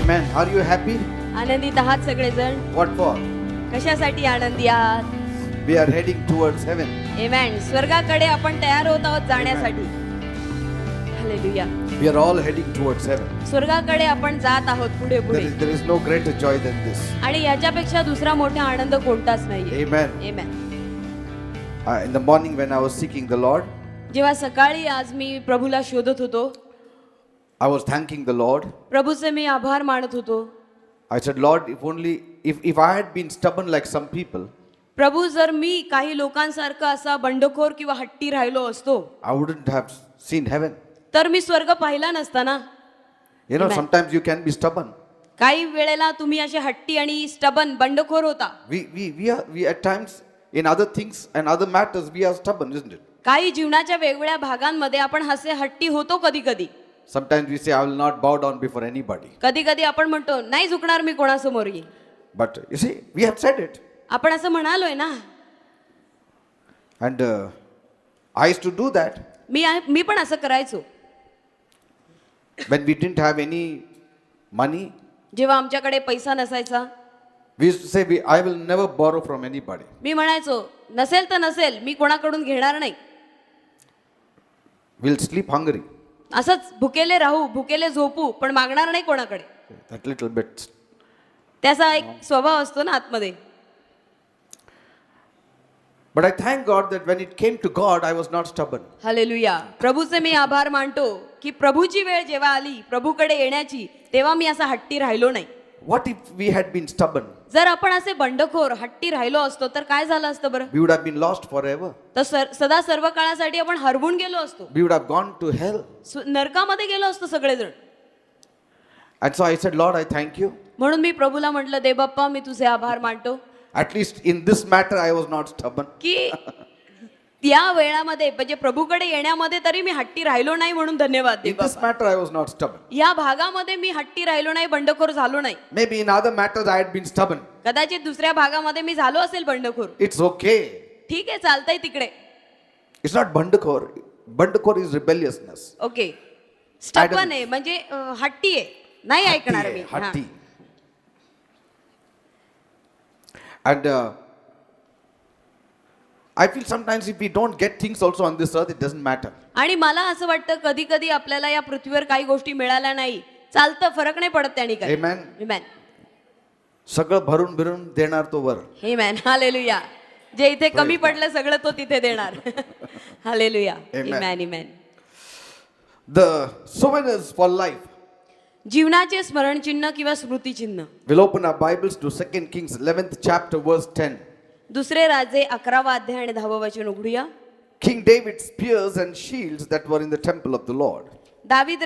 Amen. Are you happy? आनंदित आहात सगळेजण? What for? कशासाठी आनंदी आहात? We are heading towards heaven. आमेन. स्वर्गाकडे आपण तयार होत आहोत जाण्यासाठी. Hallelujah. We are all heading towards heaven. स्वर्गाकडे आपण जात आहोत पुढे पुढे. There is no greater joy than this. आणि याच्यापेक्षा दुसरा मोठा आनंद कोणताच नाहीये. Amen. Amen. In the morning when I was seeking the Lord, जेव्हा सकाळी आज मी प्रभूला शोधत होतो, I was thanking the Lord. प्रभूचे मी आभार मानत होतो. I said, Lord, if I had been stubborn like some people, प्रभू, जर मी काही लोकांसारखं असा बंडखोर किंवा हट्टी राहिलो असतो, I wouldn't have seen heaven. तर मी स्वर्ग पाहिला नसता ना. You know, Amen. sometimes you can be stubborn. काही वेळेला तुम्ही असे हट्टी आणि स्टबन बंडखोर होता. We at times in other things and other matters we are stubborn, isn't it? काही जीवनाच्या वेगवेगळ्या भागांमध्ये आपण हसे हट्टी होतो कधी कधी. Sometimes we say, I will not bow down before anybody. कधी कधी आपण म्हणतो नाही झुकणार मी कोणासमोरही. But you see, we have said it. आपण असं म्हणालोय ना. And I used to do that मी पण असं करायचो. when we didn't have any money. जेव्हा आमच्याकडे पैसा नसायचा, We used to say, I will never borrow from anybody. मी म्हणायचो नसेल तर नसेल, मी कोणाकडून घेणार नाही. We'll sleep hungry. असंच भुकेले राहू, भुकेले झोपू, पण मागणार नाही कोणाकडे. That little bit. त्याचा एक स्वभाव असतो ना आतमध्ये. But I thank God that when it came to God, I was not stubborn. Hallelujah. प्रभूचे मी आभार मानतो की प्रभूची वेळ जेव्हा आली प्रभूकडे येण्याची, तेव्हा मी असा हट्टी राहिलो नाही. What if we had been stubborn? जर आपण असे बंडखोर हट्टी राहिलो असतो तर काय झालं असतं बरं? We would have been lost forever. तर सदा सर्व काळासाठी आपण हरवून गेलो असतो. We would have gone to hell. नरकामध्ये गेलो असतो सगळेजण. And so I said, Lord, I thank you. म्हणून मी प्रभूला म्हटलं, देव बाप्पा, मी तुझे आभार मानतो At least in this matter, I was not stubborn. की या वेळामध्ये म्हणजे प्रभूकडे येण्यामध्ये तरी मी हट्टी राहिलो नाही, म्हणून धन्यवाद देव In this Bappa. matter, I was not stubborn. या भागामध्ये मी हट्टी राहिलो नाही, बंडखोर झालो नाही. Maybe in other matters, I had been stubborn. कदाचित दुसऱ्या भागामध्ये मी झालो असेल बंडखोर. It's okay. ठीक आहे, चालतंय तिकडे. It's not bandakor. Bandakor is rebelliousness. Okay. Stubborn आहे म्हणजे हट्टी आहे, नाही ऐकणार मी. Hatti. And I feel sometimes if we don't get things also on this earth, it doesn't matter. आणि मला असं वाटतं कधी कधी आपल्याला या पृथ्वीवर काही गोष्टी मिळाल्या नाही, चालतं, फरक नाही पडत त्याने काय. Amen. आमेन. सगळं भरून भरून देणार तो वर. आमेन. हालेलुया. जे इथे कमी पडलं सगळं तो तिथे देणार. Hallelujah. Amen. Amen. Amen. The souvenirs for life. जीवनाचे स्मरणचिन्ह किंवा स्मृतिचिन्ह. We'll open our Bibles to 2 Kings 11th chapter verse 10. दुसरे राजे 11वा अध्याय आणि 10वं वचन उघडूया. King David's spears and shields that were in the temple of the Lord. दावीद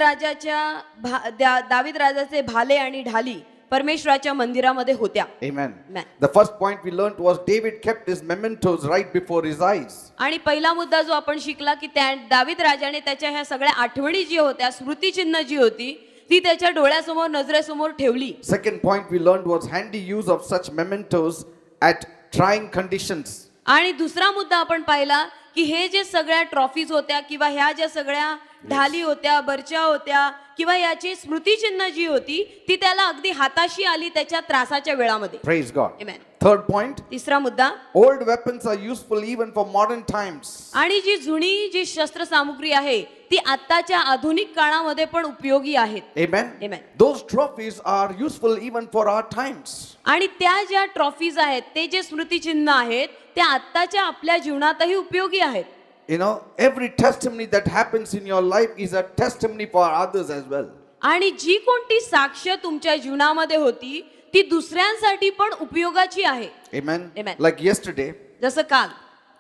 राजाचे भाले आणि ढाली परमेश्वराच्या मंदिरामध्ये होत्या. Amen. Amen. The first point we learned was David kept his mementos right before his eyes. आणि पहिला मुद्दा जो आपण शिकला की त्या दावीद राजाने त्याच्या ह्या सगळ्या आठवणी जी होत्या, स्मृतिचिन्ह जी होती, ती त्याच्या डोळ्यासमोर, नजरेसमोर ठेवली. Second point we learned was handy use of such mementos at trying conditions. आणि दुसरा मुद्दा आपण पाहिला की हे जे सगळ्या ट्रॉफीज होत्या किंवा ह्या ज्या सगळ्या ढाली होत्या, बर्च्या होत्या किंवा याची स्मृतिचिन्ह जी होती ती त्याला अगदी हाताशी आली त्याच्या त्रासाच्या वेळामध्ये. Praise God. Amen. Third point, तिसरा मुद्दा, old weapons are useful even for modern times. आणि जी जुनी जी शस्त्र सामुग्री आहे ती आत्ताच्या आधुनिक काळामध्ये पण उपयोगी आहेत. Amen. Amen. Those trophies are useful even for our times. आणि त्या ज्या ट्रॉफीज आहेत, ते जे स्मृतिचिन्ह आहेत, त्या आत्ताच्या आपल्या जीवनातही उपयोगी आहेत. You know, every testimony that happens in your life is a testimony for others as well. आणि जी कोणती साक्ष तुमच्या जीवनामध्ये होती ती दुसऱ्यांसाठी पण उपयोगाची आहे. Amen. Amen. Like yesterday, जसं काल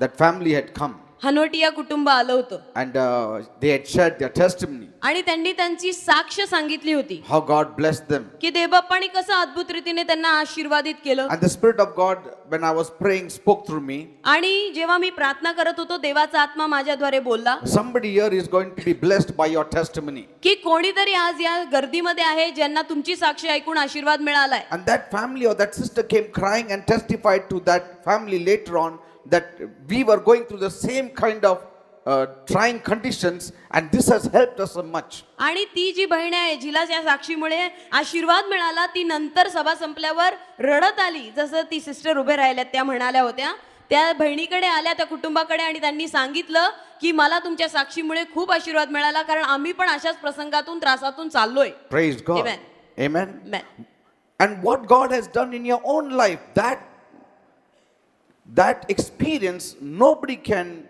that family had come हनोटिया कुटुंब आलं होतं and they had shared their testimony, आणि त्यांनी त्यांची साक्ष सांगितली होती how God blessed them. की देवबाप्पाने कसं अद्भुत रीतीने त्यांना आशीर्वादित केलं. And the Spirit of God, when I was praying, spoke through me. आणि जेव्हा मी प्रार्थना करत होतो, देवाचा आत्मा माझ्याद्वारे बोलला Somebody here is going to be blessed by your testimony. की कोणीतरी आज या गर्दीमध्ये आहे ज्यांना तुमची साक्ष ऐकून आशीर्वाद मिळालाय. And that family or that sister came crying and testified to that family later on that we were going through the same kind of trying conditions, and this has helped us so much. आणि ती जी बहीण आहे जिला या साक्षीमुळे आशीर्वाद मिळाला, ती नंतर सभा संपल्यावर रडत आली. जसं ती सिस्टर उभे राहिल्या त्या म्हणाल्या होत्या, त्या बहिणीकडे आल्या, त्या कुटुंबाकडे, आणि त्यांनी सांगितलं की मला तुमच्या साक्षीमुळे खूप आशीर्वाद मिळाला, कारण आम्ही पण अशाच प्रसंगातून त्रासातून चाललोय. Praise God. Amen. Amen. Amen. And what God has done in your own life, that experience nobody can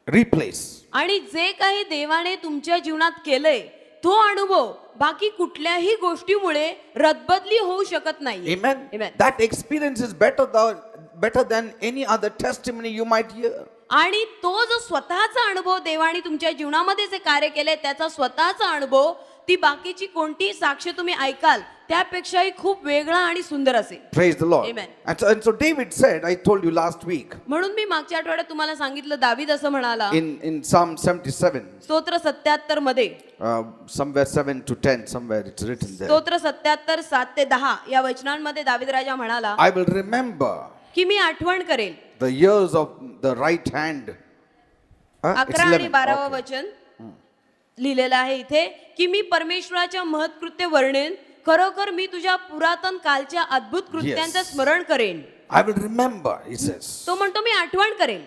replace. आणि जे काही देवाने तुमच्या जीवनात केलंय तो अनुभव बाकी कुठल्याही गोष्टीमुळे रद्दबदली होऊ शकत नाही. Amen. Amen. That experience is better than any other testimony you might hear. आणि तो जो स्वतःचा अनुभव देवाने तुमच्या जीवनामध्ये जे कार्य केले त्याचा स्वतःचा अनुभव, ती बाकीची कोणती साक्ष तुम्ही ऐकाल त्यापेक्षाही खूप वेगळा आणि सुंदर असेल. Praise the Lord. Amen. And so David said, I told you last week, म्हणून मी मागच्या आठवड्यात तुम्हाला सांगितलं, दावीद असं म्हणाला in Psalm 77, स्तोत्र 77 मध्ये, somewhere 7 to 10, somewhere it's written there. स्तोत्र 77 7 ते 10 या वचनांमध्ये दावीद राजा म्हणाला I will remember की मी आठवण करेल. the years of the right hand. It's 11 आणि 11. 12 Okay. वचन लिहिलेलं आहे इथे की मी परमेश्वराच्या महत्कृत्य वर्णेन, खरोखर मी तुझ्या पुरातन कालच्या अद्भुत कृत्यांचं Yes. स्मरण करेन. I will remember, he says, तो म्हणतो मी आठवण करेन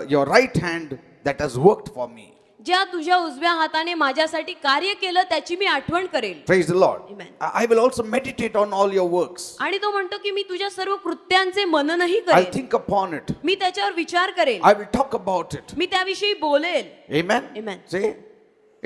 your right hand that has worked for me. ज्या तुझ्या उजव्या हाताने माझ्यासाठी कार्य केलं त्याची मी आठवण करेन. Praise the Lord. Amen. I will also meditate on all your works. आणि तो म्हणतो की मी तुझ्या सर्व कृत्यांचे मननही I'll करेन, think upon it. मी त्याच्यावर विचार करेन, I will talk about it. मी त्याविषयी बोलेल. Amen. Amen. See,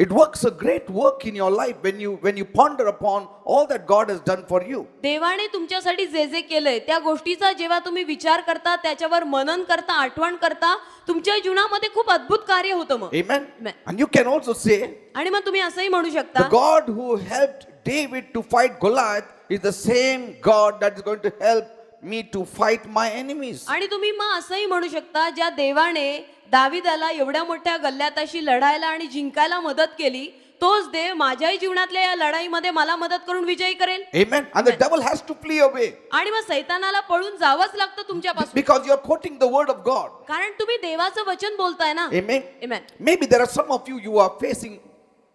it works a great work in your life when you ponder upon all that God has done for you. देवाने तुमच्यासाठी जे जे केलंय त्या गोष्टीचा जेव्हा तुम्ही विचार करता, त्याच्यावर मनन करता, आठवण करता, तुमच्या जीवनामध्ये खूप अद्भुत कार्य होतं मग. Amen. Amen. And you can also say, आणि मग तुम्ही असंही म्हणू the शकता, God who helped David to fight Goliath is the same God that is going to help me to fight my enemies. आणि तुम्ही मग असंही म्हणू शकता, ज्या देवाने दाविदाला एवढ्या मोठ्या गल्ल्याताशी लढायला आणि जिंकायला मदत केली, तोच देव माझ्याही जीवनातल्या या लढाईमध्ये मला मदत करून विजयी करेल. Amen. And the devil has to flee away आणि मग सैतानाला पळून जावंच लागतं तुमच्यापासून, because you're quoting the word of God. कारण तुम्ही देवाचं वचन बोलताय ना. Amen. Amen. Maybe there are some of you are facing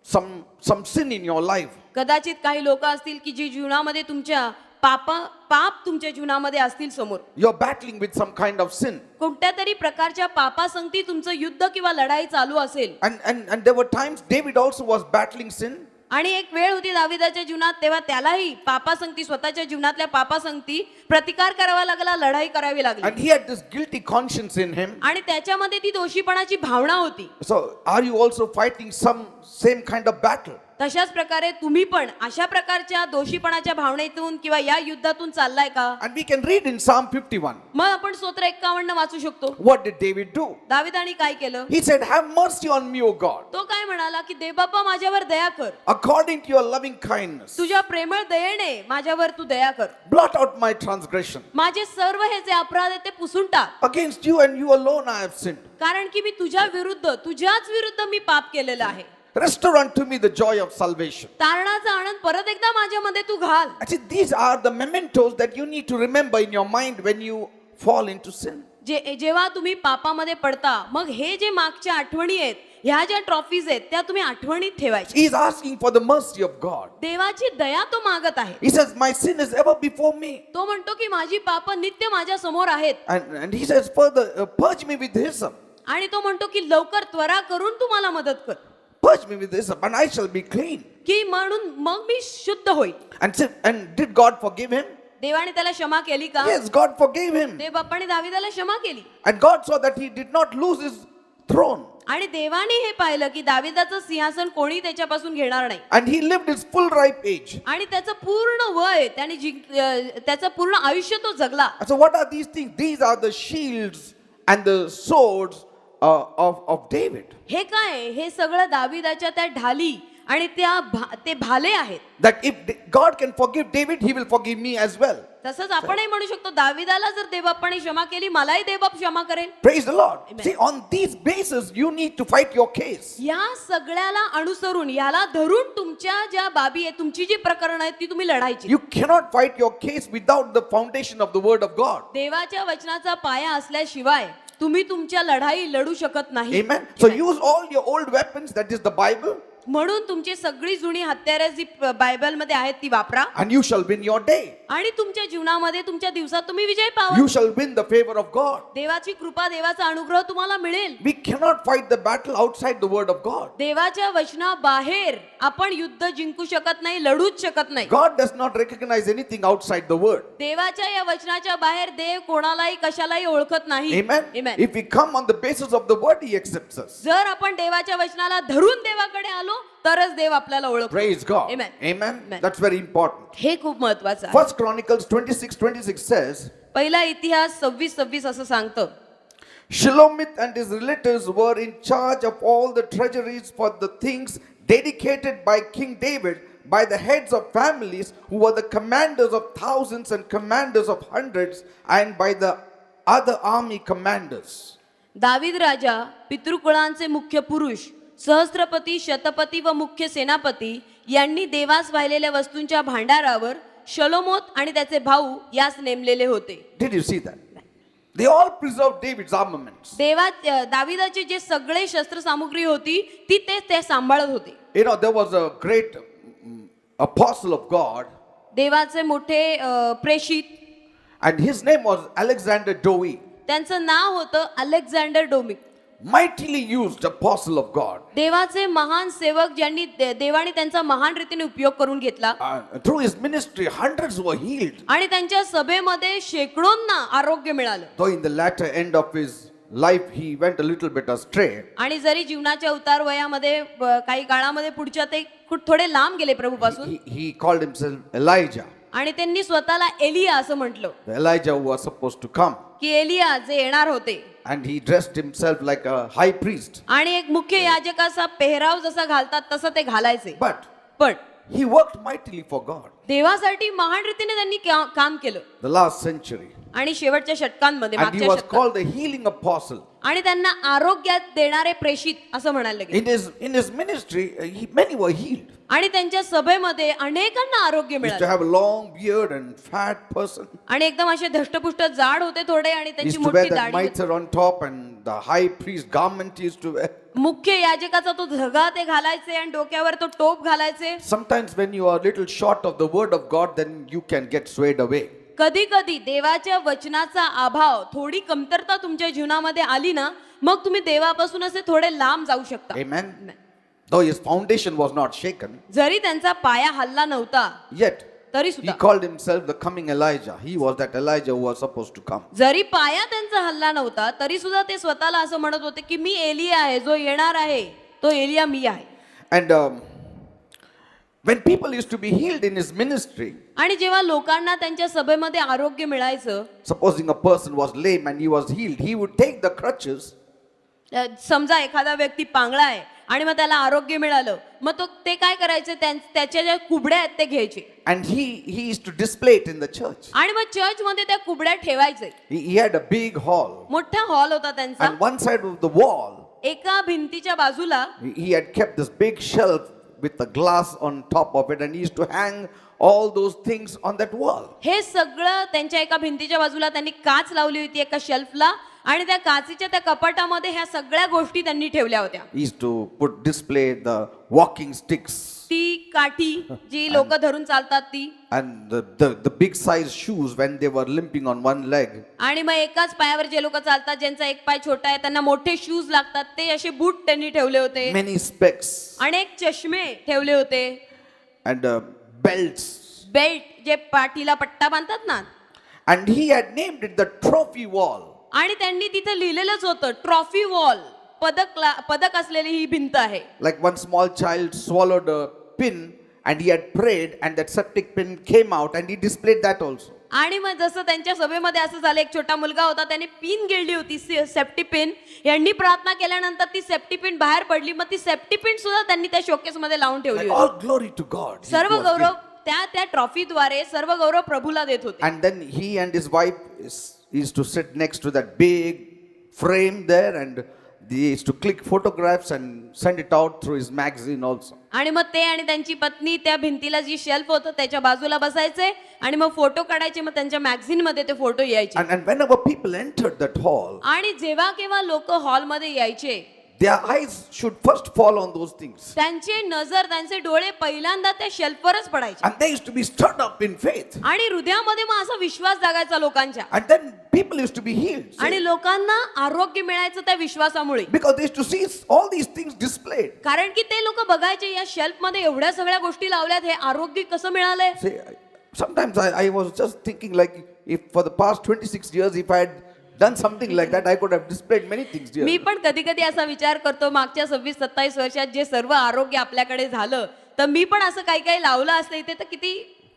some sin in your life. कदाचित काही लोक असतील की जी जीवनामध्ये तुमच्या पाप तुमच्या जीवनामध्ये असतील समोर. You're battling with some kind of sin. कोणत्या तरी प्रकारच्या पापासंगती तुमचं युद्ध किंवा लढाई चालू असेल. And there were times David also was battling sin. आणि एक वेळ होती दाविदाच्या जीवनात, तेव्हा त्यालाही पापासंगती, स्वतःच्या जीवनातल्या पापासंगती प्रतिकार करावा लागला, लढाई करावी लागली. And he had this guilty conscience in him. आणि त्याच्यामध्ये ती दोषीपणाची भावना होती. So are you also fighting same kind of battle? तशाच प्रकारे तुम्ही पण अशा प्रकारच्या दोषीपणाच्या भावनेतून किंवा या युद्धातून चाललाय का? And we can read in Psalm 51. मग आपण स्तोत्र 51 वाचू शकतो. What did David do? दाविदाने काय केलं? He said, have mercy on me, O God, तो काय म्हणाला की देवबापा माझ्यावर दया कर, according to your loving kindness. तुझ्या प्रेमळ दयेने माझ्यावर तू दया कर, Blot out my transgression. माझे सर्व हे जे अपराध आहेत ते पुसून टाक, Against you and you alone I have sinned. कारण की मी तुझ्या विरुद्ध, तुझ्याच विरुद्ध मी पाप केलेलं आहे. Restore unto me the joy of salvation. तारणाचा आनंद परत एकदा माझ्यामध्ये तू घाल. Actually, these are the mementos that you need to remember in your mind when you fall into sin. जेव्हा तुम्ही पापामध्ये पडता, मग हे जे मागच्या आठवणी आहेत, ह्या ज्या ट्रॉफीज आहेत, त्या तुम्ही आठवणीत ठेवायच्या. He is asking for the mercy of God. देवाची दया तो मागत आहे. He says, my sin is ever before me. तो म्हणतो की माझी पाप नित्य माझ्या समोर आहेत. And he says further, purge me with hyssop. आणि तो म्हणतो की लवकर त्वरा करून तू मला मदत कर, Purge me with hyssop and I shall be clean. की म्हणून मग मी शुद्ध होईल. And did God forgive him? देवाने त्याला क्षमा केली का? Yes, God forgave him. देव बाप्पाने दाविदाला क्षमा केली. And God saw that he did not lose his throne. आणि देवाने हे पाहिलं की दाविदाचं सिंहासन कोणी त्याच्यापासून घेणार नाही. And he lived his full ripe age. आणि त्याचं पूर्ण वय त्याने त्याचं पूर्ण आयुष्य तो जगला. So what are these things? These are the shields and the swords of David. हे काय? हे सगळं दाविदाच्या त्या ढाली आणि ते भाले आहेत. That if God can forgive David, he will forgive me as well. तसंच आपणही म्हणू शकतो, दाविदाला जर देवबाप्पाने क्षमा केली, मलाही देवबाप क्षमा करेल. Praise the Lord. Amen. See, on these bases, you need to fight your case. या सगळ्याला अनुसरून, याला धरून तुमच्या ज्या बाबी आहेत, तुमची जी प्रकरण आहेत, ती तुम्ही लढायची. You cannot fight your case without the foundation of the word of God. देवाच्या वचनाचा पाया असल्याशिवाय तुम्ही तुमच्या लढाई लढू शकत नाही. Amen. So use all your old weapons, that is the Bible, म्हणून तुमची सगळी जुनी हत्यारे जी बायबलमध्ये आहेत ती वापरा and you shall win your day. आणि तुमच्या जीवनामध्ये तुमच्या दिवसात तुम्ही विजय पावा. You shall win the favor of God. देवाची कृपा, देवाचा अनुग्रह तुम्हाला मिळेल. We cannot fight the battle outside the word of God. देवाच्या वचनाबाहेर आपण युद्ध जिंकू शकत नाही, लढूच शकत नाही. God does not recognize anything outside the word. देवाच्या या वचनाच्या बाहेर देव कोणालाही कशालाही ओळखत नाही. Amen. Amen. If we come on the basis of the word, He accepts us. जर आपण देवाच्या वचनाला धरून देवाकडे आलो तरच देव आपल्याला ओळखतो. Praise God. Amen. Amen. Amen. That's very important. हे खूप महत्वाचं आहे. First Chronicles 26:26 says, पहिला इतिहास 26:26 असं सांगतं. Shelomith and his relatives were in charge of all the treasuries for the things dedicated by King David by the heads of families who were the commanders of thousands and commanders of hundreds and by the other army commanders. दावीद राजा पितृकुळांचे मुख्य पुरुष, सहस्त्रपती, शतपती व मुख्य सेनापती यांनी देवास वाहिलेल्या वस्तूंच्या भांडारावर शलोमोत आणि त्याचे भाऊ यास नेमलेले होते. Did you see that? They all preserved David's armaments. दाविदाची जे सगळे शस्त्रसामुग्री होती ती ते सांभाळत होते. You know, there was a great apostle of God, देवाचे मोठे प्रेषित, and his name was Alexander Dowie. त्यांचं नाव होतं Alexander डोमिक. Mightily used apostle of God. देवाचे महान सेवक ज्यांनी देवाने त्यांचा महान रीतीने उपयोग करून घेतला Through his ministry, hundreds were healed. आणि त्यांच्या सभेमध्ये शेकडोंना आरोग्य मिळालं. Though in the latter end of his life, he went a little bit astray. आणि जरी जीवनाच्या उतार वयामध्ये काही काळामध्ये पुढच्या ते थोडे लांब गेले प्रभूपासून, He called himself Elijah. आणि त्यांनी स्वतःला एलिया असं म्हटलं The Elijah who was supposed to come. की एलिया जे येणार होते. And he dressed himself like a high priest. आणि एक मुख्य याजकाचा पेहराव जसा घालतात तसं ते घालायचे. But पण he worked mightily for God. देवासाठी महान रीतीने त्यांनी काम केलं. The last century. आणि शेवटच्या षटकांमध्ये, And he मागच्या was शतकात, called the healing apostle. आणि त्यांना आरोग्यात देणारे प्रेषित असं म्हणायला गेले. In his ministry, many were healed. आणि त्यांच्या सभेमध्ये अनेकांना आरोग्य He used to मिळालं. have a long beard and fat person. आणि एकदम असे धष्टपुष्ट जाड होते थोडे, आणि He त्यांची used to wear मोठी that दाढी होती. mitre on top and the high priest garment he used to wear. मुख्य याजकाचा तो धगा ते घालायचे आणि डोक्यावर तो टोप घालायचे. Sometimes when you are a little short of the word of God, then you can get swayed away. कधी कधी देवाच्या वचनाचा अभाव, थोडी कमतरता तुमच्या जीवनामध्ये आली ना, मग तुम्ही देवापासून असे थोडे लांब जाऊ शकता. Amen. Though his foundation was not shaken, जरी त्यांचा पाया हल्ला नव्हता yet तरी he सुद्धा, called himself the coming Elijah. He was that Elijah who was supposed to come. जरी पाया त्यांचा हल्ला नव्हता तरी सुद्धा ते स्वतःला असं म्हणत होते की मी एलिया आहे, जो येणार आहे तो एलिया मी आहे. And when people used to be healed in his ministry, आणि जेव्हा लोकांना त्यांच्या सभेमध्ये आरोग्य मिळायचं, supposing a person was lame and he was healed, he would take the crutches समजा एखादा व्यक्ती पांगळा आहे आणि मग त्याला आरोग्य मिळालं, मग तो ते काय करायचे, त्याच्या ज्या कुबड्या आहेत ते घ्यायचे and he used to display it in the church. आणि मग चर्च मध्ये त्या कुबड्या ठेवायचे. He had a big hall, मोठा हॉल होता त्यांचा. and one side of the wall एका भिंतीच्या बाजूला he had kept this big shelf with the glass on top of it, and he used to hang all those things on that wall. हे सगळं त्यांच्या एका भिंतीच्या बाजूला त्यांनी काच लावली होती एका शेल्फला, आणि त्या काचेच्या त्या कपाटामध्ये ह्या सगळ्या गोष्टी त्यांनी ठेवल्या होत्या. He used to display the walking sticks ती काठी जी लोक धरून चालतात ती, and the big size shoes when they were limping on one leg. आणि मग एकाच पायावर जे लोक चालतात, ज्यांचा एक पाय छोटा आहे, त्यांना मोठे शूज लागतात, ते असे बूट त्यांनी ठेवले होते. Many specs अनेक चष्मे ठेवले होते. and belts. बेल्ट जे पाठीला पट्टा बांधतात ना, And he had named it the trophy wall. आणि त्यांनी तिथे लिहिलेलंच होतं ट्रॉफी वॉल. पदक असलेली ही भिंत आहे. Like one small child swallowed a pin and he had prayed and that septic pin came out and he displayed that also. आणि मग जसं त्यांच्या सभेमध्ये असं झालं, एक छोटा मुलगा होता, त्याने पिन गिळली होती, सेफ्टी पिन. यांनी प्रार्थना केल्यानंतर ती सेफ्टी पिन बाहेर पडली, मग ती सेफ्टी पिन सुद्धा त्यांनी त्या शोकेस मध्ये लावून ठेवली Like, होती. all glory to God. He सर्व was गौरव त्या ट्रॉफीद्वारे सर्व गौरव प्रभूला देत होते. And then he and his wife used to sit next to that big frame there, and they used to click photographs and send it out through his magazine also. आणि मग ते आणि त्यांची पत्नी त्या भिंतीला जी शेल्फ होतं त्याच्या बाजूला बसायचे आणि मग फोटो काढायचे, मग त्यांच्या मॅगझिन मध्ये ते फोटो यायचे. And whenever people entered that hall, आणि जेव्हा केव्हा लोक हॉलमध्ये यायचे, their eyes should first fall on those things. त्यांचे नजर, त्यांचे डोळे पहिल्यांदा त्या शेल्फवरच पडायचे. And they used to be stirred up in faith. आणि हृदयामध्ये मग असा विश्वास जागायचा लोकांच्या. And then people used to be healed. आणि लोकांना आरोग्य मिळायचं त्या विश्वासामुळे. Because they used to see all these things displayed. कारण की ते लोक बघायचे या शेल्फ मध्ये एवढ्या सगळ्या गोष्टी लावल्यात, हे आरोग्य कसं मिळालंय. See, sometimes I was just thinking like if for the past 26 years if I had done something like that, I could have displayed many things here. मी पण कधी कधी असा विचार करतो, मागच्या 26-27 वर्षात जे सर्व आरोग्य आपल्याकडे झालं, तर मी पण असं काही काही लावलं असतं इथे तर किती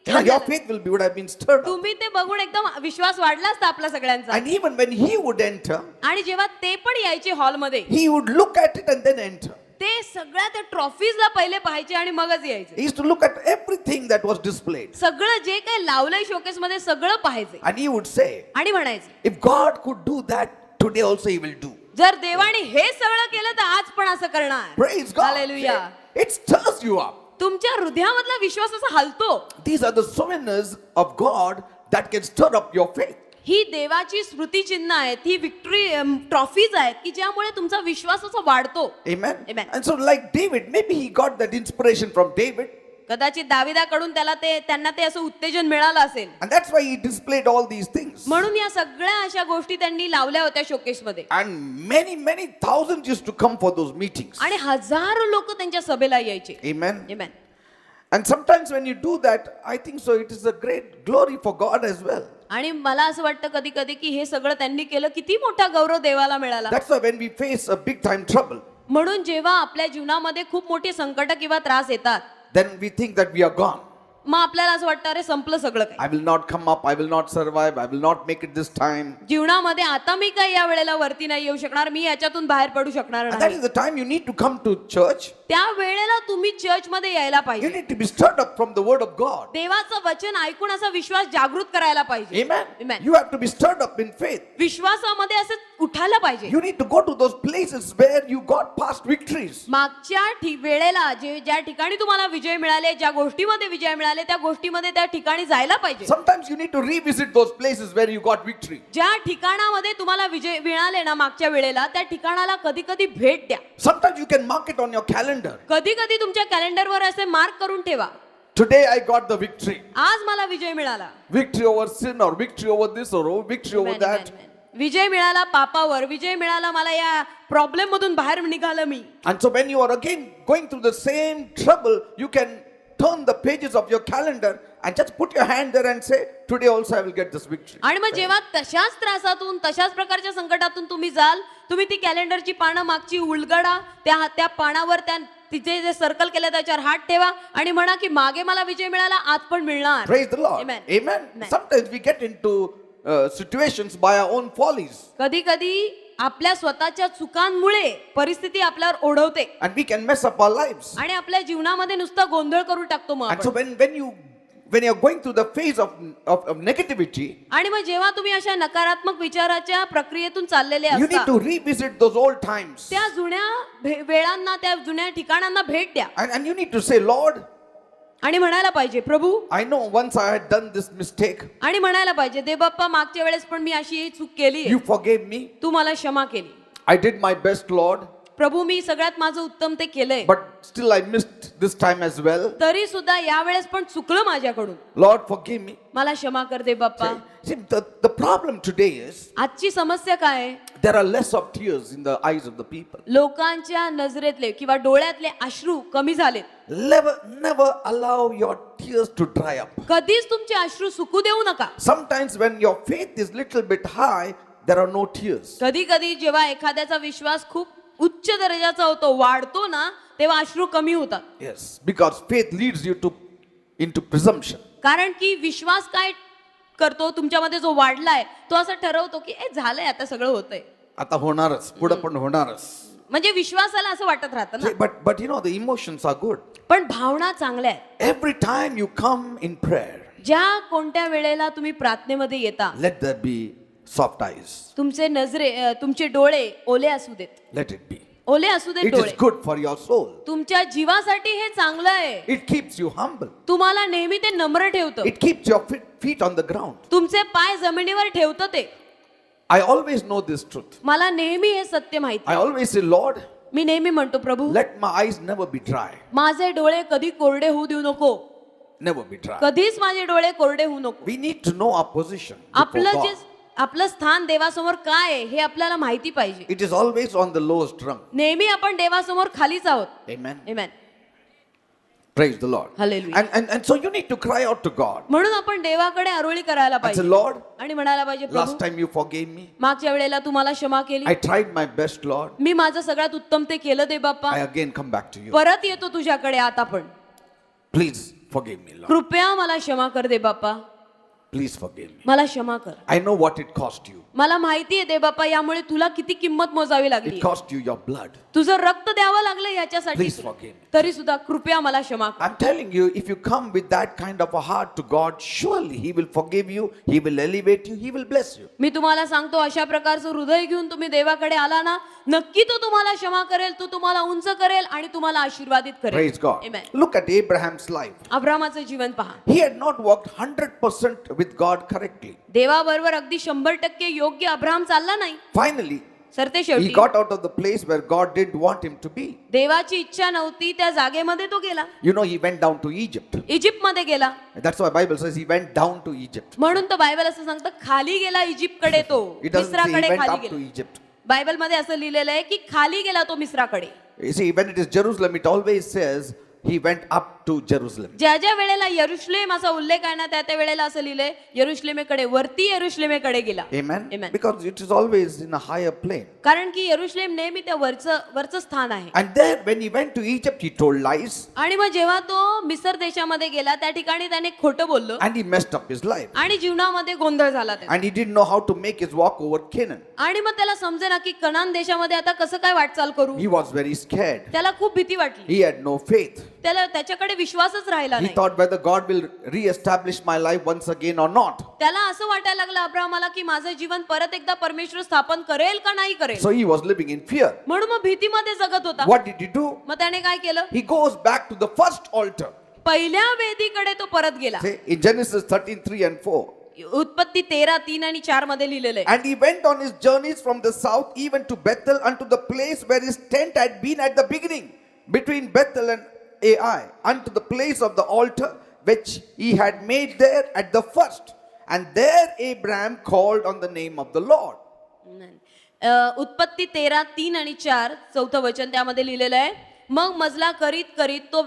Your faith would have been stirred up. तुम्ही ते बघून एकदम विश्वास वाढला असता आपला सगळ्यांचा. And even when he would enter, आणि जेव्हा ते पण यायचे हॉलमध्ये, he would look at it and then enter. ते सगळ्या त्या ट्रॉफीजला पहिले पाहायचे आणि मगच यायचे. He used to look at everything that was displayed. सगळं जे काही लावलंय शोकेस मध्ये सगळं पाहायचे And he would say, आणि म्हणायचे, if God could do that, today also he will do. जर देवाने हे सगळं केलं तर आज पण असं करणार. Praise God. Hallelujah. It stirs you up. तुमच्या हृदयामधला विश्वास असा हलतो. These are the souvenirs of God that can stir up your faith. ही देवाची स्मृती चिन्ह आहेत, ही विक्ट्री ट्रॉफीज आहेत की ज्यामुळे तुमचा विश्वास असा वाढतो. Amen. Amen. And so like David, maybe he got that inspiration from David. कदाचित दाविदाकडून त्यांना ते असं उत्तेजन मिळालं असेल. And that's why he displayed all these things. म्हणून या सगळ्या अशा गोष्टी त्यांनी लावल्या होत्या शोकेसमध्ये. And many thousands used to come for those meetings. आणि हजारो लोक त्यांच्या सभेला यायचे. Amen. Amen. And sometimes when you do that, I think so it is a great glory for God as well. आणि मला असं वाटतं कधी कधी की हे सगळं त्यांनी केलं, किती मोठा गौरव देवाला मिळाला. That's why when we face a big time trouble, म्हणून जेव्हा आपल्या जीवनामध्ये खूप मोठी संकट किंवा त्रास येतात, then we think that we are gone. मग आपल्याला असं वाटतं अरे संपलं सगळं काही. I will not come up, I will not survive, I will not make it this time. जीवनामध्ये आता मी काही या वेळेला वरती नाही येऊ शकणार, मी याच्यातून बाहेर पडू शकणार And that नाही. is the time you need to come to church. त्या वेळेला तुम्ही चर्च मध्ये यायला You पाहिजे. need to be stirred up from the word of God. देवाचं वचन ऐकून असा विश्वास जागृत करायला पाहिजे. Amen. Amen. You have to be stirred up in faith. विश्वासामध्ये असं उठायला पाहिजे. You need to go to those places where you got past victories. मागच्या वेळेला ज्या ठिकाणी तुम्हाला विजय मिळाले, ज्या गोष्टीमध्ये विजय मिळाले, त्या गोष्टीमध्ये त्या ठिकाणी जायला पाहिजे. Sometimes you need to revisit those places where you got victory. ज्या ठिकाणामध्ये तुम्हाला विजय मिळाले ना मागच्या वेळेला, त्या ठिकाणाला कधी कधी भेट द्या. Sometimes you can mark it on your calendar. कधी कधी तुमच्या कॅलेंडरवर असे मार्क करून ठेवा, Today I got the victory. आज मला विजय मिळाला. Victory over sin or victory over this or victory over Amen, that. amen, amen. विजय मिळाला पापावर, विजय मिळाला मला या प्रॉब्लेम मधून बाहेर निघालं मी. And so when you are again going through the same trouble, you can turn the pages of your calendar and just put your hand there and say, today also I will get this victory. आणि मग जेव्हा तशाच त्रासातून, तशाच प्रकारच्या संकटातून तुम्ही जाल, तुम्ही ती कॅलेंडरची पानं मागची उलगडा, त्या पानावर त्या तिथे जे सर्कल केलं त्याच्यावर हात ठेवा आणि म्हणा की मागे मला विजय मिळाला, आज पण मिळणार. Praise the Lord. Amen. Amen. Amen. Sometimes we get into situations by our own follies. कधी कधी आपल्या स्वतःच्या चुकांमुळे परिस्थिती आपल्यावर ओढवते And we can mess up our lives. आणि आपल्या जीवनामध्ये नुसता गोंधळ करून टाकतो मग And so आपण. when you're going through the phase of negativity, आणि मग जेव्हा तुम्ही अशा नकारात्मक विचाराच्या प्रक्रियेतून चाललेले you need असता, to revisit those old times. त्या जुन्या वेळांना, त्या जुन्या ठिकाणांना भेट द्या And you need to say, Lord, आणि म्हणायला पाहिजे प्रभू, I know once I had done this mistake. आणि म्हणायला पाहिजे देव बाप्पा मागच्या वेळेस पण मी अशी ही चूक केली, You forgave me. तू मला क्षमा केली. I did my best, Lord. प्रभू मी सगळ्यात माझं उत्तम ते केलंय, But still I missed this time as well. तरी सुद्धा या वेळेस पण चुकलं माझ्याकडून, Lord, forgive me. मला क्षमा कर दे बाप्पा. See, the problem today is आजची समस्या काय आहे? there are less of tears in the eyes of the people. लोकांच्या नजरेतले किंवा डोळ्यातले अश्रू कमी झालेत. Never allow your tears to dry up. कधीच तुमचे अश्रू सुकू देऊ नका. Sometimes when your faith is little bit high, there are no tears. कधी कधी जेव्हा एखाद्याचा विश्वास खूप उच्च दर्जाचा होतो, वाढतो ना, तेव्हा अश्रू कमी होतात. Yes, because faith leads you into presumption. कारण की विश्वास काय करतो, तुमच्यामध्ये जो वाढलाय तो असं ठरवतो की झालंय आता सगळं होतंय, आता होणारच, पुढे पण होणारच. म्हणजे विश्वासाला असं वाटत राहतं ना. But you know the emotions are good. पण भावना चांगल्या आहेत. Every time you come in prayer, ज्या कोणत्या वेळेला तुम्ही प्रार्थनेमध्ये येता, let there be soft eyes. तुमचे डोळे ओले असू देत. Let it be. ओले असू देत It is डोळे. good for your soul. तुमच्या जीवासाठी हे चांगलं आहे. It keeps you humble. तुम्हाला नेहमी ते नम्र ठेवतं. It keeps your feet on the ground. तुमचे पाय जमिनीवर ठेवतं ते. I always know this truth. मला नेहमी हे सत्य माहिती. I always say, Lord, मी नेहमी म्हणतो प्रभू let my eyes never be dry. माझे डोळे कधी कोरडे होऊ देऊ नको. Never be dry. कधीच माझे डोळे कोरडे होऊ नको. We need to know our position before आपलं जे God. आपलं स्थान देवासमोर काय आहे हे आपल्याला माहिती पाहिजे. It is always on the lowest rung. नेहमी आपण देवासमोर खालीच आहोत. Amen. Amen. Praise the Lord. Hallelujah. And so you need to cry out to God. म्हणून आपण देवाकडे आरोळी करायला And say, पाहिजे Lord, आणि म्हणायला पाहिजे last Prabhu time you forgave me. मागच्या वेळेला तुम्हाला क्षमा केली. I tried my best, Lord. मी माझं सगळ्यात उत्तम ते केलं दे बाप्पा. I again come back to you. परत येतो तुझ्याकडे आता पण. Please forgive me, Lord. कृपया मला क्षमा कर दे बाप्पा. Please forgive me. मला क्षमा कर. I know what it cost you. मला माहिती आहे दे बाप्पा यामुळे तुला किती किंमत मोजावी लागली. It cost you your blood. तुझं रक्त द्यावं लागलं याच्यासाठी. Please forgive me. तरी सुद्धा कृपया मला क्षमा कर. I'm telling you, if you come with that kind of a heart to God, surely He will forgive you, He will elevate you, He will bless you. मी तुम्हाला सांगतो अशा प्रकारचं हृदय घेऊन तुम्ही देवाकडे आला ना नक्की तो तुम्हाला क्षमा करेल, तो तुम्हाला उंच करेल आणि तुम्हाला आशीर्वादित करेल. Praise God. Amen. Look at Abraham's life. अब्रामाचं जीवन पहा. He had not walked 100% with God correctly. देवाबरोबर अगदी 100% योग्य अब्राम चालला नाही. Finally, सर ते he शेवटी got out of the place where God didn't want him to be. देवाची इच्छा नव्हती त्या जागेमध्ये तो गेला. You know, he went down to Egypt. इजिप्तमध्ये गेला. That's why Bible says he went down to Egypt. म्हणून तर बायबल असं सांगतं खाली गेला इजिप्तकडे तो. It doesn't say he मिस्राकडे went खाली up to गेला. Egypt. बायबलमध्ये असं लिहिलेलं आहे की खाली गेला तो मिस्राकडे. You see, when it is Jerusalem, it always says he went up to Jerusalem. ज्या ज्या वेळेला यरुशलेम असा उल्लेख आहे ना त्या त्या वेळेला असं लिहिलंय यरुशलेमेकडे वरती यरुशलेमेकडे गेला. Amen? Amen. Because it is always in a higher plane. कारण की यरुशलेम नेहमी त्या वरचं स्थान आहे. And there, when he went to Egypt, he told lies आणि मग जेव्हा तो मिसर देशामध्ये गेला त्या ठिकाणी त्याने खोटं बोललो and he messed up his life. आणि जीवनामध्ये गोंधळ झाला त्याचा. And he didn't know how to make his walk over Canaan. आणि मग त्याला समजेना की कनान देशामध्ये आता कसं काय वाटचाल करू. He was very scared. त्याला खूप भीती वाटली. He had no faith. त्याला त्याच्याकडे विश्वासच राहिला He नाही. thought whether God will re-establish my life once again or not. त्याला असं वाटायला लागलं अब्राहमाला की माझं जीवन परत एकदा परमेश्वर स्थापन करेल का नाही करेल. So he was living in fear. म्हणून मग भीतीमध्ये जगत होता. What did he do? मग त्याने काय केलं. He goes back to the first altar. पहिल्या वेदीकडे तो परत गेला. See, in Genesis 13:3-4. उत्पत्ती 13:3 आणि 4 मध्ये लिहिलेलं आहे. And he went on his journeys from the south even to Bethel unto the place where his tent had been at the beginning, between Bethel and Ai, unto the place of the altar which he had made there at the first. And there Abraham called on the name of the Lord. उत्पत्ती 13:3 आणि 4 चौथं वचन त्यामध्ये लिहिलेलं आहे. मग मजला करीत करीत तो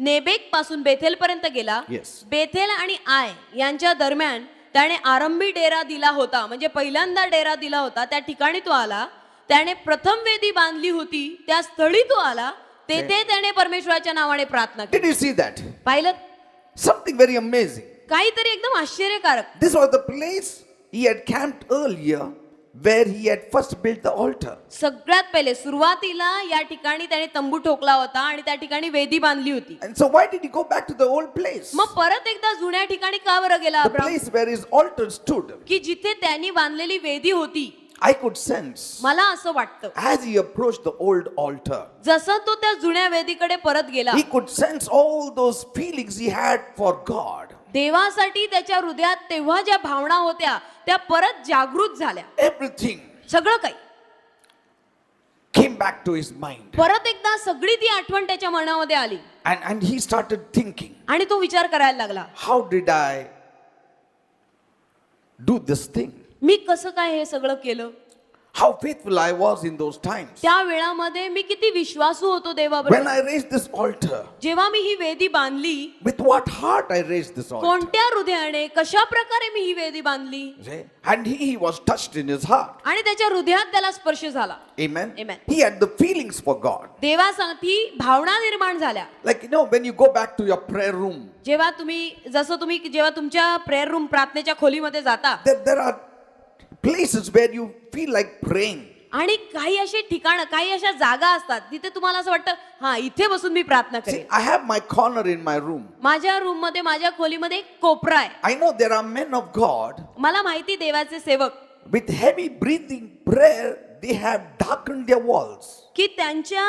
नेबेक पासून बेथेल पर्यंत गेला. Yes. बेथेल आणि आय यांच्या दरम्यान त्याने आरंभी डेरा दिला होता, म्हणजे पहिल्यांदा डेरा दिला होता त्या ठिकाणी तो आला. त्याने प्रथम वेदी बांधली होती त्या स्थळी तो आला. तेथे त्याने परमेश्वराच्या नावाने प्रार्थना Did केली. you see that? पाहिलं Something very amazing. काहीतरी एकदम आश्चर्यकारक. This was the place he had camped earlier where he had first built the altar. सगळ्यात पहिले सुरुवातीला या ठिकाणी त्याने तंबू ठोकला होता आणि त्या ठिकाणी वेदी बांधली होती. And so why did he go back to the old place? मग परत एकदा जुन्या ठिकाणी का बरं गेला The Abram. place where his altar stood. की जिथे त्यांनी बांधलेली वेदी होती. I could sense मला असं वाटतं as he approached the old altar, जसं तो त्या जुन्या वेदीकडे परत गेला he could sense all those feelings he had for God. देवासाठी त्याच्या हृदयात तेव्हा ज्या भावना होत्या त्या परत जागृत झाल्या. Everything सगळं काही came back to his mind. परत एकदा सगळी ती आठवण त्याच्या मनामध्ये आली And he started thinking, आणि तो विचार करायला लागला how did I do this thing? मी कसं काय हे सगळं केलं. How faithful I was in those times. त्या वेळामध्ये मी किती विश्वासू होतो When देवाबरोबर. I raised this altar, जेव्हा मी ही वेदी बांधली with what heart I raised this altar. कोणत्या हृदयाने कशा प्रकारे मी ही वेदी बांधली. See? And he was touched in his heart. आणि त्याच्या हृदयात त्याला स्पर्श झाला. Amen. Amen. He had the feelings for God. देवासाठी भावना निर्माण झाल्या. Like, when you go back to your prayer room, जेव्हा तुम्ही जेव्हा तुमच्या प्रेयर रूम प्रार्थनेच्या खोलीमध्ये जाता there are places where you feel like praying. आणि काही असे ठिकाण काही अशा जागा असतात तिथे तुम्हाला असं वाटतं हा इथे बसून मी प्रार्थना See, करेन. I have my corner in my room. माझ्या रूम मध्ये माझ्या खोलीमध्ये एक कोपरा आहे. I know there are men of God मला माहिती देवाचे सेवक with heavy breathing prayer, they have darkened their walls. की त्यांच्या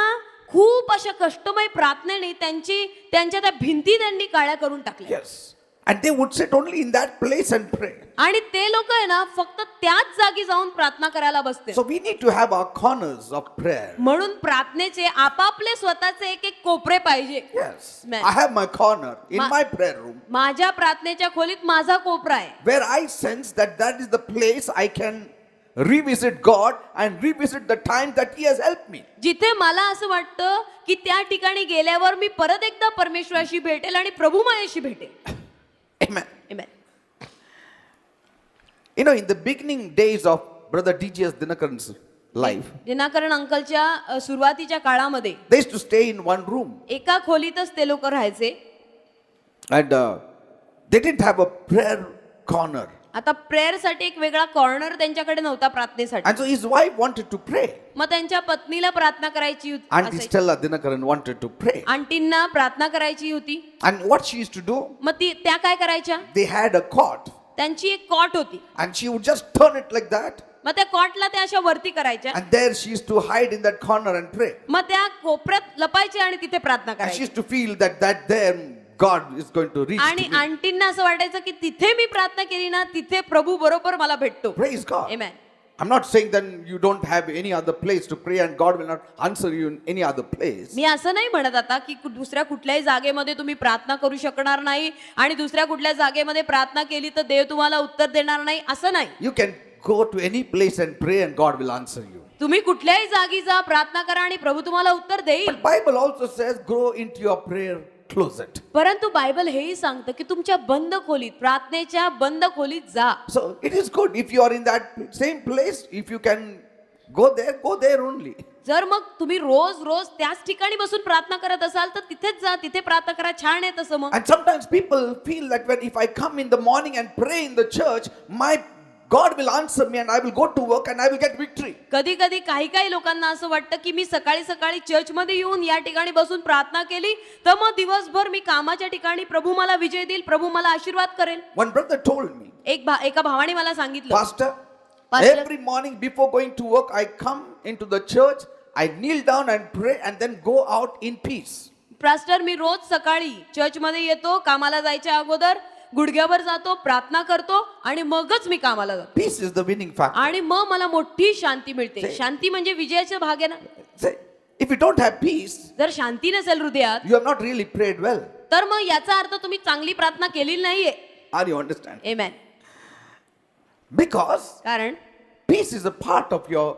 खूप अशा कष्टमय प्रार्थनेने त्यांच्या त्या भिंती त्यांनी काळ्या करून टाकल्या. Yes. And they would sit only in that place and pray. आणि ते लोक आहे ना फक्त त्याच जागी जाऊन प्रार्थना करायला बसते. So we need to have our corners of prayer. म्हणून प्रार्थनेचे आपापले स्वतःचे एक एक कोपरे पाहिजे. Yes. Amen. I have my corner in Ma- my prayer room माझ्या प्रार्थनेच्या खोलीत माझा कोपरा आहे. where I sense that is the place I can revisit God and revisit the time that He has helped me. जिथे मला असं वाटतं की त्या ठिकाणी गेल्यावर मी परत एकदा परमेश्वराशी भेटेल आणि प्रभू माझ्याशी भेटेल. Amen. Amen. You know, in the beginning days of Brother D.G.S. Dinakaran's life, Dinakaran अंकलच्या सुरुवातीच्या काळामध्ये they used to stay in one room एका खोलीतच ते लोक राहायचे. and they didn't have a prayer corner. आता प्रेयर साठी एक वेगळा कॉर्नर त्यांच्याकडे नव्हता प्रार्थनेसाठी. And so his wife wanted to pray. मग त्यांच्या पत्नीला प्रार्थना करायची Auntie असायची. Stella Dinakaran wanted to pray. आंटींना प्रार्थना करायची होती. And what she used to do, मग त्या काय करायच्या? they had a cot त्यांची एक कॉट होती. and she would just turn it like that. मग त्या कॉटला त्या अशा वरती करायच्या. And there she used to hide in that corner and pray. मग त्या कोपऱ्यात लपायच्या आणि तिथे प्रार्थना And she करायची. used to feel that there God is going to reach आणि to me. आंटींना असं वाटायचं की तिथे मी प्रार्थना केली ना तिथे प्रभू बरोबर मला भेटतो. Praise God. Amen. I'm not saying that you don't have any other place to pray and God will not answer you in any other place. मी असं नाही म्हणत आता की दुसऱ्या कुठल्याही जागेमध्ये तुम्ही प्रार्थना करू शकणार नाही आणि दुसऱ्या कुठल्या जागेमध्ये प्रार्थना केली तर देव तुम्हाला उत्तर देणार नाही असं नाही. You can go to any place and pray and God will answer you. तुम्ही कुठल्याही जागी जा प्रार्थना करा आणि प्रभू तुम्हाला उत्तर देईल. But Bible also says grow into your prayer closet. परंतु बायबल हेही सांगतं की तुमच्या बंद खोलीत प्रार्थनेच्या बंद खोलीत जा. So it is good if you are in that same place, if you can go there only. जर मग तुम्ही रोज त्याच ठिकाणी बसून प्रार्थना करत असाल तर तिथेच जा, तिथे प्रार्थना करा. छान आहे तसं. मग And sometimes people feel that when if I come in the morning and pray in the church, my God will answer me and I will go to work and I will get victory. कधी कधी काही लोकांना असं वाटतं की मी सकाळी चर्चमध्ये येऊन या ठिकाणी बसून प्रार्थना केली तर मग दिवसभर मी कामाच्या ठिकाणी प्रभू मला विजय देईल, प्रभू मला आशीर्वाद करेल. One brother told me, एका भावाने मला सांगितलं, Pastor, Pastor, every morning before going to work, I come into the church, I kneel down and pray and then go out in peace. Pastor मी रोज सकाळी चर्चमध्ये येतो, कामाला जायच्या अगोदर गुडघ्यावर जातो, प्रार्थना करतो आणि मगच मी कामाला जातो. Peace is the winning factor. आणि मग मला मोठी शांती मिळते. शांती म्हणजे विजयाचा भाग आहे ना. Say, if you don't have peace, जर शांती नसेल हृदयात you have not really prayed well. तर मग याचा अर्थ तुम्ही चांगली प्रार्थना केलेली नाहीये. Are you understand? Amen. Because कारण peace is a part of your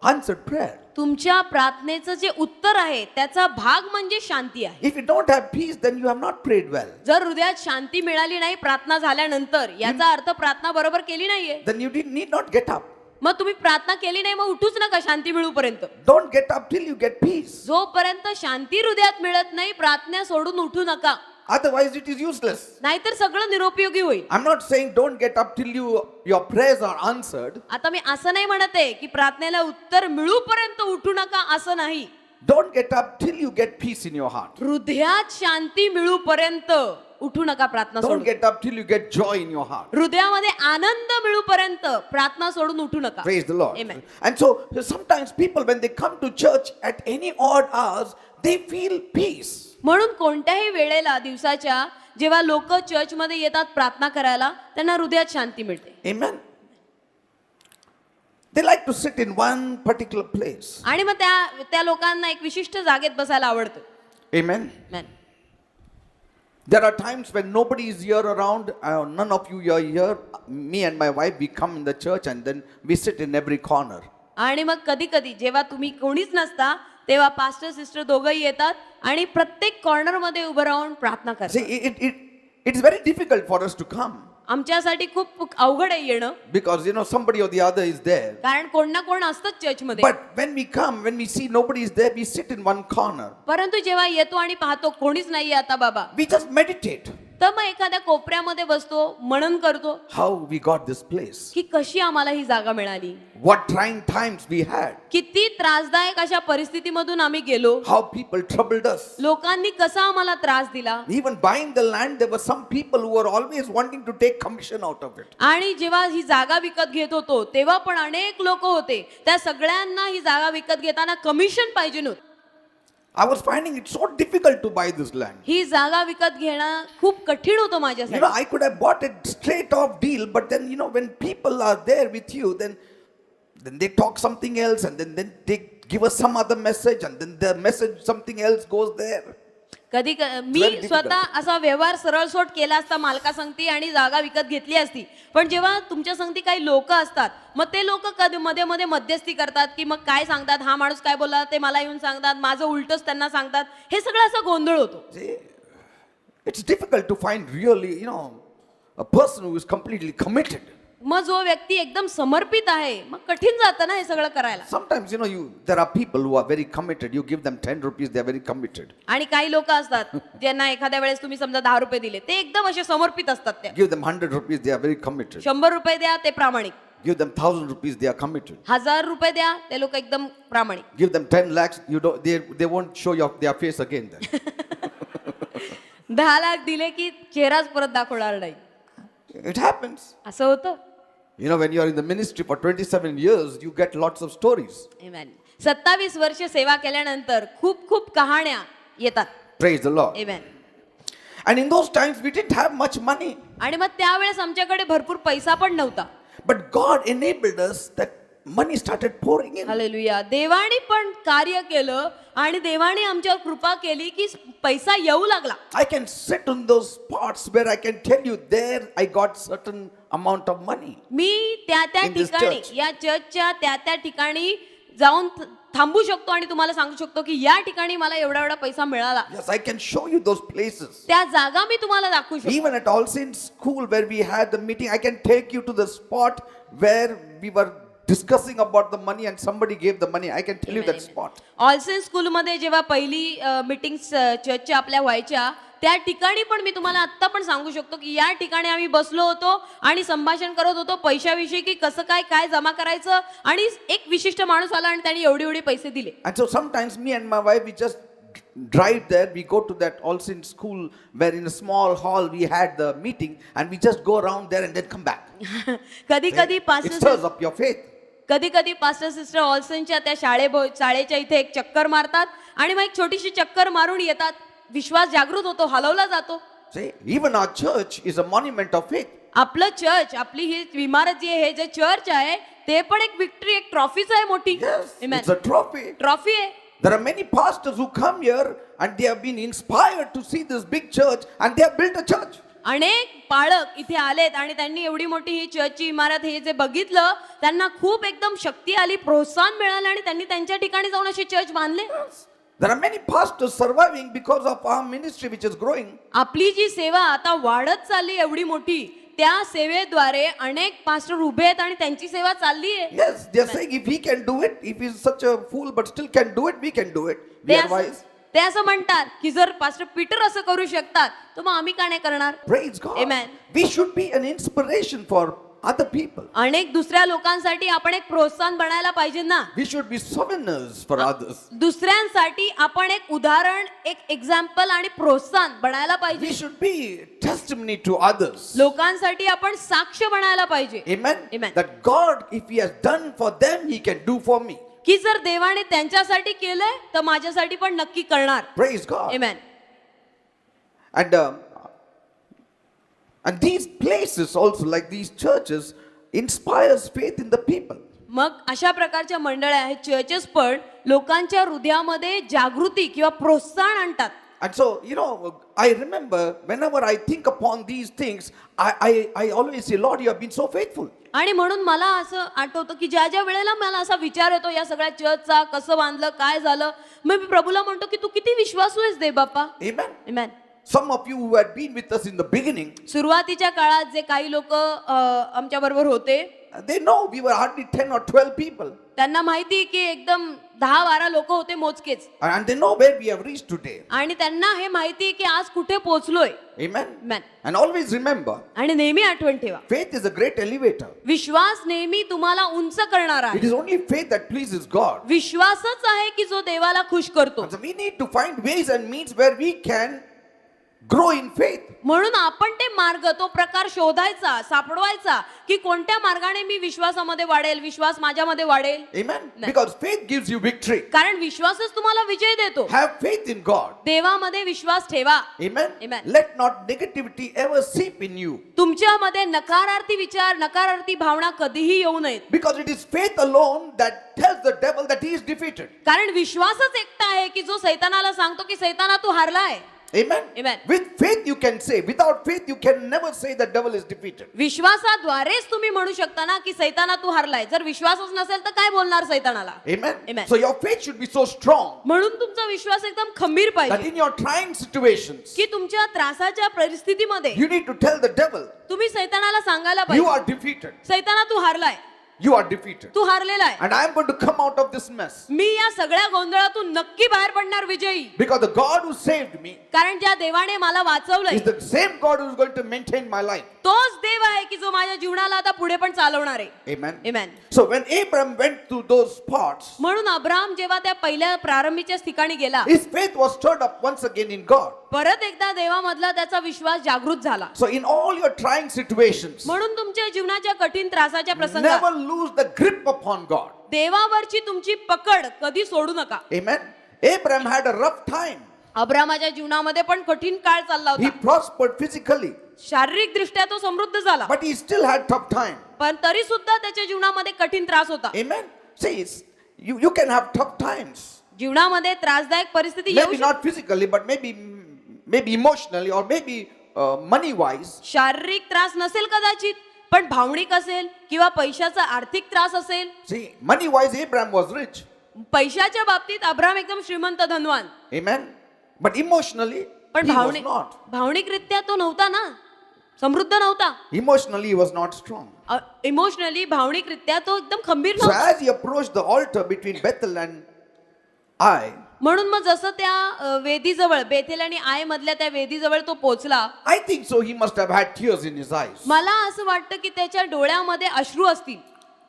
answered prayer. तुमच्या प्रार्थनेचं जे उत्तर आहे त्याचा भाग म्हणजे शांती आहे. If you don't have peace, then you have not prayed well. जर हृदयात शांती मिळाली नाही प्रार्थना झाल्यानंतर याचा अर्थ प्रार्थना बरोबर केली नाहीये. Then you need not get up. मग तुम्ही प्रार्थना केली नाही मग उठूच नका शांती मिळूपर्यंत. Don't get up till you get peace. जोपर्यंत शांती हृदयात मिळत नाही प्रार्थना सोडून उठू नका. Otherwise it is useless. नाहीतर सगळं निरुपयोगी होईल. I'm not saying don't get up till your prayers are answered. आता मी असं नाही म्हणत आहे की प्रार्थनेला उत्तर मिळूपर्यंत उठू नका असं नाही. Don't get up till you get peace in your heart. हृदयात शांती मिळूपर्यंत उठू नका प्रार्थना Don't सोडून. get up till you get joy in your heart. हृदयामध्ये आनंद मिळूपर्यंत प्रार्थना सोडून उठू नका. Praise the Lord. Amen. And so sometimes people when they come to church at any odd hours, they feel peace. म्हणून कोणत्याही वेळेला दिवसाच्या जेव्हा लोक चर्चमध्ये येतात प्रार्थना करायला त्यांना हृदयात शांती मिळते. Amen. They like to sit in one particular place. आणि मग त्या लोकांना एक विशिष्ट जागेत बसायला आवडतं. Amen. Amen. There are times when nobody is here around, none of you are here. Me and my wife, we come in the church and then we sit in every corner. आणि मग कधी कधी जेव्हा तुम्ही कोणीच नसता तेव्हा pastor sister दोघंही येतात आणि प्रत्येक कॉर्नर मध्ये उभं राहून प्रार्थना करतात. See, it is very difficult for us to come आमच्यासाठी खूप अवघड आहे येणं because somebody or the other is there. कारण कोण ना कोण असतंच चर्चमध्ये. But when we come, when we see nobody is there, we sit in one corner. परंतु जेव्हा येतो आणि पाहतो कोणीच नाहीये आता बाबा We just meditate. तर मग एखाद्या कोपऱ्यामध्ये बसतो, मनन करतो how we got this place, की कशी आम्हाला ही जागा मिळाली, what trying times we had, किती त्रासदायक अशा परिस्थितीमधून आम्ही गेलो, how people troubled us. लोकांनी कसा आम्हाला त्रास दिला. Even buying the land, there were some people who were always wanting to take commission out of it. आणि जेव्हा ही जागा विकत घेत होतो तेव्हा पण अनेक लोक होते, त्या सगळ्यांना ही जागा विकत घेताना कमिशन पाहिजे नव्हतं. I was finding it so difficult to buy this land. ही जागा विकत घेणं खूप कठीण होतं माझ्यासाठी. I could have bought it straight off deal, but then, when people are there with you, then they talk something else, and then they give us some other message, and then the message, something else goes there. कधी मी Very difficult. स्वतः असा व्यवहार सरळसोट केला असता मालका संगती आणि जागा विकत घेतली असती, पण जेव्हा तुमच्या संगती काही लोक असतात मग ते लोक कधी मध्ये मध्ये मध्यस्थी करतात की मग काय सांगतात, हा माणूस काय बोलला ते मला येऊन सांगतात, माझं उलटच त्यांना सांगतात, हे सगळं असा गोंधळ होतो. See, it's difficult to find really, a person who is completely committed. मग जो व्यक्ती एकदम समर्पित आहे मग कठीण जातं ना हे सगळं करायला. Sometimes, there are people who are very committed. You give them 10 rupees, they are very committed. आणि काही लोक असतात ज्यांना एखाद्या वेळेस तुम्ही समजा 10 रुपये दिले ते एकदम असे समर्पित असतात. त्या Give them 100 rupees, they are very committed. 100 रुपये द्या ते प्रामाणिक, Give them 1,000 rupees, they are committed. 1000 रुपये द्या ते लोक एकदम प्रामाणिक. Give them 10 lakhs, they won't show their face again then. 10 lakh दिले की चेहराच परत दाखवणार नाही. It happens. असं होतं. When you are in the ministry for 27 years, you get lots of stories. Amen. 27 वर्ष सेवा केल्यानंतर खूप खूप कहाण्या येतात. Praise the Lord. Amen. And in those times, we didn't have much money. आणि मग त्यावेळेस आमच्याकडे भरपूर पैसा पण नव्हता. But God enabled us that money started pouring in. Hallelujah. देवाने पण कार्य केलं आणि देवाने आमच्यावर कृपा केली की पैसा येऊ लागला. I can sit on those spots where I can tell you there I got certain amount of money. मी त्या In this ठिकाणी church. या चर्चच्या त्या ठिकाणी जाऊन थांबू शकतो आणि तुम्हाला सांगू शकतो की या ठिकाणी मला एवढा एवढा पैसा मिळाला. Yes, I can show you those places. त्या जागा मी तुम्हाला दाखवू शकतो. Even at All Saints School where we had the meeting, I can take you to the spot where we were discussing about the money and somebody gave the money. I can tell you that spot. Olsen स्कूलमध्ये जेव्हा पहिली meeting चर्चच्या आपल्या व्हायच्या त्या ठिकाणी पण मी तुम्हाला आत्ता पण सांगू शकतो की या ठिकाणी आम्ही बसलो होतो आणि संभाषण करत होतो पैशाविषयी की कसं काय जमा करायचं, आणि एक विशिष्ट माणूस आला आणि त्यांनी एवढे पैसे दिले. And so sometimes me and my wife, we just drive there. We go to that All Saints School where in a small hall we had the meeting, and we just go around there and then come back. कधी कधी It stirs up your faith. कधी कधी pastor sister ऑल्सनच्या त्या शाळेच्या इथे एक चक्कर मारतात आणि मग एक छोटीशी चक्कर मारून येतात. विश्वास जागृत होतो, हलवला जातो. See, even our church is a monument of faith. आपलं चर्च, आपली ही इमारत जी आहे, हे जे चर्च आहे ते पण एक विक्ट्री, एक ट्रॉफीच आहे मोठी. Yes, it's a trophy. Trophy आहे. There are many pastors who come here and they have been inspired to see this big church and they have built a church. अनेक पाळक इथे आलेत आणि त्यांनी एवढी मोठी ही चर्चची इमारत हे जे बघितलं त्यांना खूप एकदम शक्ती आली, प्रोत्साहन मिळालं आणि त्यांनी त्यांच्या ठिकाणी जाऊन असे चर्च बांधले. There are many pastors surviving because of our ministry which is growing. आपली जी सेवा आता वाढत चालली एवढी मोठी, त्या सेवेद्वारे अनेक पास्टर उभे आहेत आणि त्यांची सेवा चालली आहे. Yes, they are saying if he can do it, if he is such a fool but still can do it, we can do it. We ते are wise. ते असं म्हणतात की जर पास्टर पीटर असं करू शकतात तर मग आम्ही का नाही करणार. Praise God. Amen. We should be an inspiration for other people. अनेक दुसऱ्या लोकांसाठी आपण एक प्रोत्साहन बनायला पाहिजे ना. We should be souvenirs for others. दुसऱ्यांसाठी आपण एक उदाहरण, एक एक्झाम्पल आणि प्रोत्साहन बनायला We पाहिजे. should be testimony to others. लोकांसाठी आपण साक्ष बनायला पाहिजे. Amen. Amen. That God, if He has done for them, He can do for me. की जर देवाने त्यांच्यासाठी केलंय तर माझ्यासाठी पण नक्की करणार. Praise God. Amen. And these places also, like these churches, inspires faith in the people. मग अशा प्रकारच्या मंडळ्या आहेत, चर्चेस पण लोकांच्या हृदयामध्ये जागृती किंवा प्रोत्साहन आणतात. And so, I remember whenever I think upon these things, I always say, Lord, you have been so faithful. आणि म्हणून मला असं आठवतं की ज्या वेळेला मला असा विचार येतो या सगळ्या चर्चचा, कसं बांधलं, काय झालं, मग मी प्रभूला म्हणतो की तू किती विश्वासू आहेस दे बाप्पा. Amen. Amen. Some of you who had been with us in the beginning, सुरुवातीच्या काळात जे काही लोक आमच्या बरोबर होते, They know we were hardly 10 or 12 people. त्यांना माहिती की एकदम 10-12 लोक होते मोजकेच. And they know where we have reached today. आणि त्यांना हे माहिती की आज कुठे पोहोचलोय. Amen. Amen. And always remember, आणि नेहमी आठवण ठेवा, faith is a great elevator. विश्वास नेहमी तुम्हाला उंच करणार It आहे. is only faith that pleases God. विश्वासच आहे की जो देवाला खुश करतो. And so we need to find ways and means where we can grow in faith. म्हणून आपण ते मार्ग, तो प्रकार शोधायचा, सापडवायचा की कोणत्या मार्गाने मी विश्वासामध्ये वाढेल, विश्वास माझ्यामध्ये वाढेल. Amen. Because faith gives you victory. कारण विश्वासच तुम्हाला विजय देतो. Have faith in God. देवामध्ये विश्वास ठेवा. Amen. Amen. Let not negativity ever seep in you. तुमच्यामध्ये नकारार्थी विचार, नकारार्थी भावना कधीही येऊ नयेत. Because it is faith alone that tells the devil that he is defeated. कारण विश्वासच एकटा आहे की जो सैतानाला सांगतो की सैताना तू हारलाय. Amen. Amen. With faith you can say. Without faith you can never say the devil is defeated. विश्वासाद्वारेच तुम्ही म्हणू शकता ना की सैताना तू हारलाय. जर विश्वासच नसेल तर काय बोलणार सैतानाला. Amen. Amen. So your faith should be so strong म्हणून तुमचा विश्वास एकदम खंबीर that पाहिजे in your trying situations की तुमच्या त्रासाच्या परिस्थितीमध्ये you need to tell the devil तुम्ही सैतानाला सांगायला you पाहिजे, are defeated. सैताना Tu हारलाय, You are defeated. तू हारलेला आहे. And I am going to come out of this mess. मी या सगळ्या गोंधळातून नक्की बाहेर पडणार विजयी. Because the God who saved me कारण ज्या देवाने मला वाचवलंय is the same God who is going to maintain my life. तोच देव आहे की जो माझ्या जीवनाला आता पुढे पण चालवणार आहे. Amen. Amen. So when Abraham went to those spots, म्हणून अब्राम जेव्हा त्या पहिल्या प्रारंभीच्या ठिकाणी गेला, his faith was stirred up once again in God. परत एकदा देवामधला त्याचा विश्वास जागृत झाला. So in all your trying situations, म्हणून तुमच्या जीवनाच्या कठीण त्रासाच्या प्रसंगात never lose the grip upon God. देवावरची तुमची पकड कधी सोडू नका. Amen. Abraham had a rough time. अब्रामाच्या जीवनामध्ये पण कठीण काळ चालला He होता. prospered physically, शारीरिक दृष्ट्या तो समृद्ध झाला, but he still had tough time. पण तरी सुद्धा त्याच्या जीवनामध्ये कठीण त्रास होता. Amen. See, you can have tough times. जीवनामध्ये त्रासदायक परिस्थिती येऊ Maybe शकते. not physically, but maybe emotionally or maybe money wise. शारीरिक त्रास नसेल कदाचित, पण भावनिक असेल किंवा पैशाचा आर्थिक त्रास असेल. See, money wise, Abraham was rich. पैशाच्या बाबतीत अब्राम एकदम श्रीमंत धनवान, Amen. But emotionally, पण he was not. भावनिकरित्या तो नव्हता ना, समृद्ध नव्हता. Emotionally, he was not strong. Emotionally भावनिकरित्या तो एकदम खंबीर So नव्हता. as he approached the altar between Bethel and Ai, म्हणून मग जसं त्या वेदीजवळ, बेथेल आणि आय मधल्या त्या वेदीजवळ तो पोहोचला, I think so he must have had tears in his eyes. मला असं वाटतं की त्याच्या डोळ्यामध्ये अश्रू असतील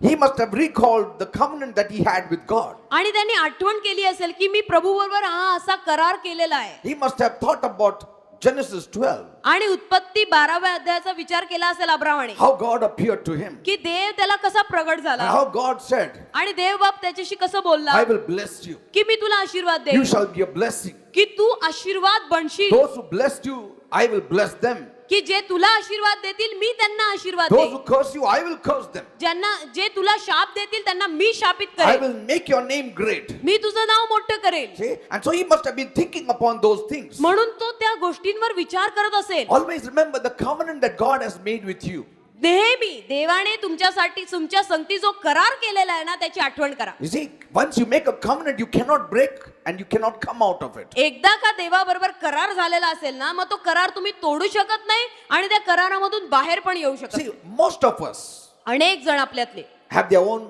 He must have recalled the covenant that he had with God. आणि त्यांनी आठवण केली असेल की मी प्रभू बरोबर हा असा करार केलेला आहे. He must have thought about Genesis 12, आणि उत्पत्ती 12व्या अध्यायाचा विचार केला असेल अब्रामाने, how God appeared to him, की देव त्याला कसा प्रगट and झाला how God said, आणि देव बाप त्याच्याशी कसं बोलला I will bless you. की मी तुला आशीर्वाद You देईन, shall be a blessing. की तू आशीर्वाद बनशील, Those who blessed you, I will bless them. की जे तुला आशीर्वाद देतील मी त्यांना आशीर्वाद Those देईन, who curse you, I will curse them. ज्यांना जे तुला शाप देतील त्यांना मी शापित I करेन, will make your name great. मी तुझं नाव मोठं करेन. See? And so he must have been thinking upon those things. म्हणून तो त्या गोष्टींवर विचार करत असेल. Always remember the covenant that God has made with you. नेहमी देवाने तुमच्यासाठी तुमच्या संगती जो करार केलेला आहे ना त्याची आठवण करा. You see, once you make a covenant, you cannot break and you cannot come out of it. एकदा का देवाबरोबर करार झालेला असेल ना, मग तो करार तुम्ही तोडू शकत नाही आणि त्या करारामधून बाहेर पण येऊ शकत See, नाही. most of us अनेक जण आपल्यातले have their own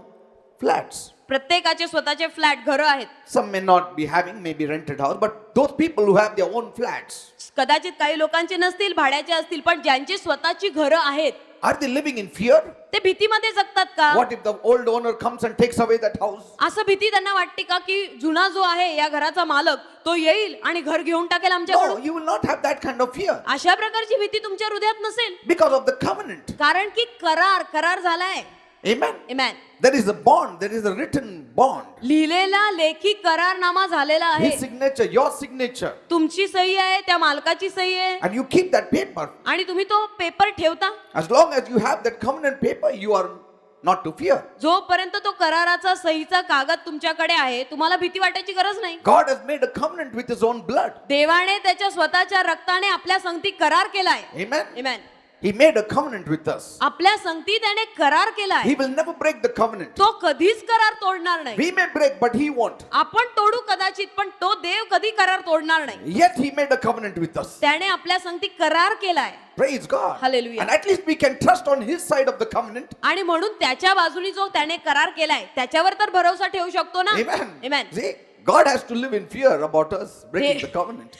flats. प्रत्येकाचे स्वतःचे फ्लॅट, घरं आहेत. Some may not be having, maybe rented house, but those people who have their own flats, कदाचित काही लोकांचे नसतील, भाड्याचे असतील, पण ज्यांची स्वतःची घरं आहेत are they living in fear? ते भीतीमध्ये जगतात का? What if the old owner comes and takes away that house? असं भीती त्यांना वाटते का की जुना जो आहे या घराचा मालक तो येईल आणि घर घेऊन टाकेल No, आमच्याकडून? you will not have that kind of fear अशा प्रकारची भीती तुमच्या हृदयात नसेल, because of the covenant. कारण की करार झालाय. Amen. Amen. There is a bond, there is a written bond. लिहिलेला लेखी करारनामा झालेला आहे. His signature, your signature, तुमची सही आहे, त्या मालकाची सही आहे and you keep that paper. आणि तुम्ही तो पेपर ठेवता. As long as you have that covenant paper, you are not to fear. जोपर्यंत तो कराराचा सहीचा कागद तुमच्याकडे आहे, तुम्हाला भीती वाटायची गरज नाही. God has made a covenant with his own blood. देवाने त्याच्या स्वतःच्या रक्ताने आपल्या संगती करार केलाय. Amen. Amen. He made a covenant with us. आपल्या संगती त्याने करार केलाय. He will never break the covenant. तो कधीच करार तोडणार नाही. We may break, but He won't. आपण तोडू कदाचित, पण तो देव कधी करार तोडणार नाही. Yet He made a covenant with us. त्याने आपल्या संगती करार केलाय. Praise God. Hallelujah. And at least we can trust on His side of the covenant. आणि म्हणून त्याच्या बाजूनी जो त्याने करार केलाय त्याच्यावर तर भरोसा ठेवू शकतो ना. Amen. Amen. See, God has to live in fear about us breaking the covenant.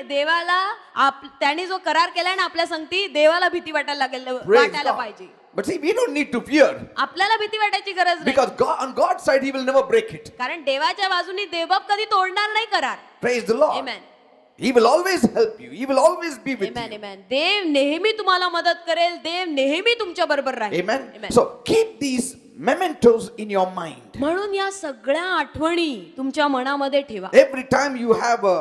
देवाला त्याने जो करार केलाय ना आपल्या संगती, देवाला भीती वाटायला Praise वाटायला God. पाहिजे. But see, we don't need to fear आपल्याला भीती वाटायची गरज नाही. because God, on God's side, He will never break it. कारण देवाच्या बाजूनी देवबाप कधी तोडणार नाही करार. Praise the Lord. Amen. He will always help you. He will always be with Amen. you. Amen. देव नेहमी तुम्हाला मदत करेल. देव नेहमी तुमच्या बरोबर राहील. Amen. Amen. So keep these mementos in your mind. म्हणून या सगळ्या आठवणी तुमच्या मनामध्ये ठेवा. Every time you have a